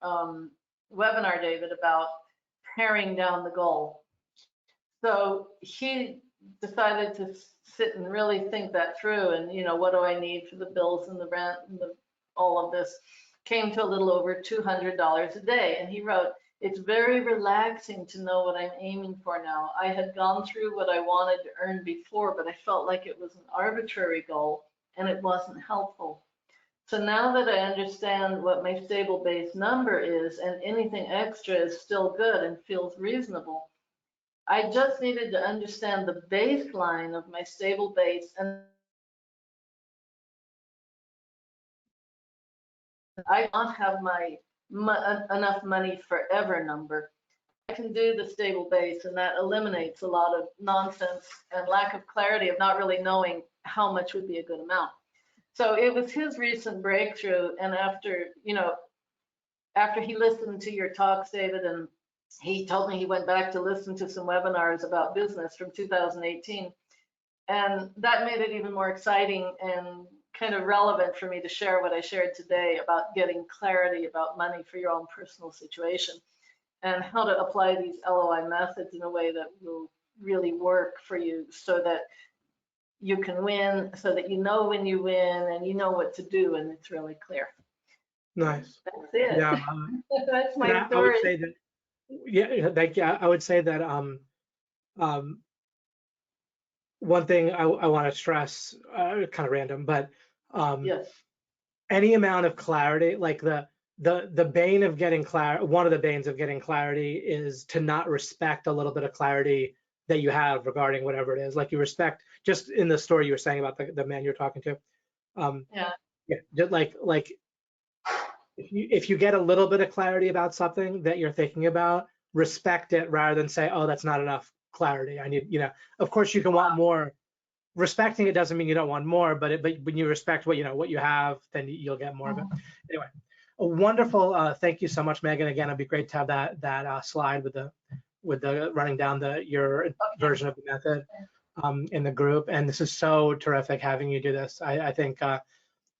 webinar, David, about paring down the goal. So he decided to sit and really think that through, and what do I need for the bills and the rent and all of this. Came to a little over $200 a day, and he wrote, it's very relaxing to know what I'm aiming for now. I had gone through what I wanted to earn before, but I felt like it was an arbitrary goal and it wasn't helpful. So now that I understand what my stable base number is, and anything extra is still good and feels reasonable, I just needed to understand the baseline of my stable base, and I don't have my enough money forever number. I can do the stable base, and that eliminates a lot of nonsense and lack of clarity of not really knowing how much would be a good amount. So it was his recent breakthrough, and after he listened to your talks, David, and he told me he went back to listen to some webinars about business from 2018. And that made it even more exciting and kind of relevant for me to share what I shared today about getting clarity about money for your own personal situation and how to apply these LOI methods in a way that will really work for you so that you can win, so that you know when you win and you know what to do, and it's really clear. nice. That's it. Yeah. That's my I would story. say that, yeah, thank you. I would say that um, one thing I want to stress, kind of random, but Yes. any amount of clarity, like the bane of getting clarity, one of the banes of getting clarity is to not respect a little bit of clarity that you have regarding whatever it is. Like you respect, just in the story you were saying about the man you're talking to. Yeah. Yeah, just like if you get a little bit of clarity about something that you're thinking about, respect it rather than say, oh, that's not enough clarity. I need, of course you can want more. Respecting it doesn't mean you don't want more, but when you respect what you have, then you'll get more of it. Anyway, a wonderful. Thank you so much, Megan. Again, it'd be great to have that slide with the running down your version of the method in the group. And this is so terrific having you do this. I think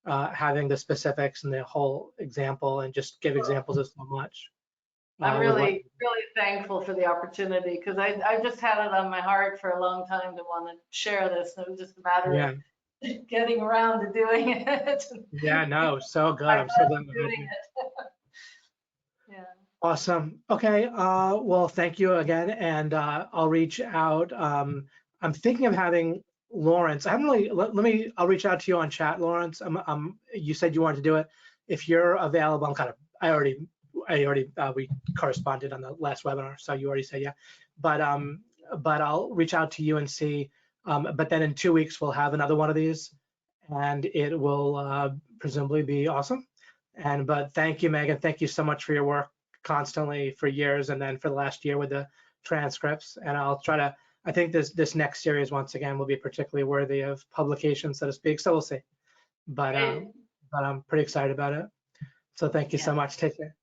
having the specifics and the whole example and just give examples is so much. I'm really, really thankful for the opportunity because I just had it on my heart for a long time to want to share this. And it was just a matter of getting around to doing it. Yeah, no, so good. I'm so glad doing it. Yeah. Awesome. Okay. Well, thank you again, and I'll reach out. I'm thinking of having Lawrence, I haven't really, I'll reach out to you on chat, Lawrence. You said you wanted to do it. If you're available, we corresponded on the last webinar, so you already said yeah. But I'll reach out to you and see. But then in 2 weeks, we'll have another one of these, and it will presumably be awesome. But thank you, Megan. Thank you so much for your work constantly for years, and then for the last year with the transcripts. And I'll try to, I think this next series, once again, will be particularly worthy of publication, so to speak. So we'll see. But I'm pretty excited about it. So thank you so much. Take care.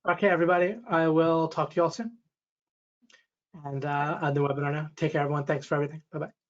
Okay, everybody. I will talk to you all soon. And on the webinar now. Take care, everyone. Thanks for everything. Bye-bye.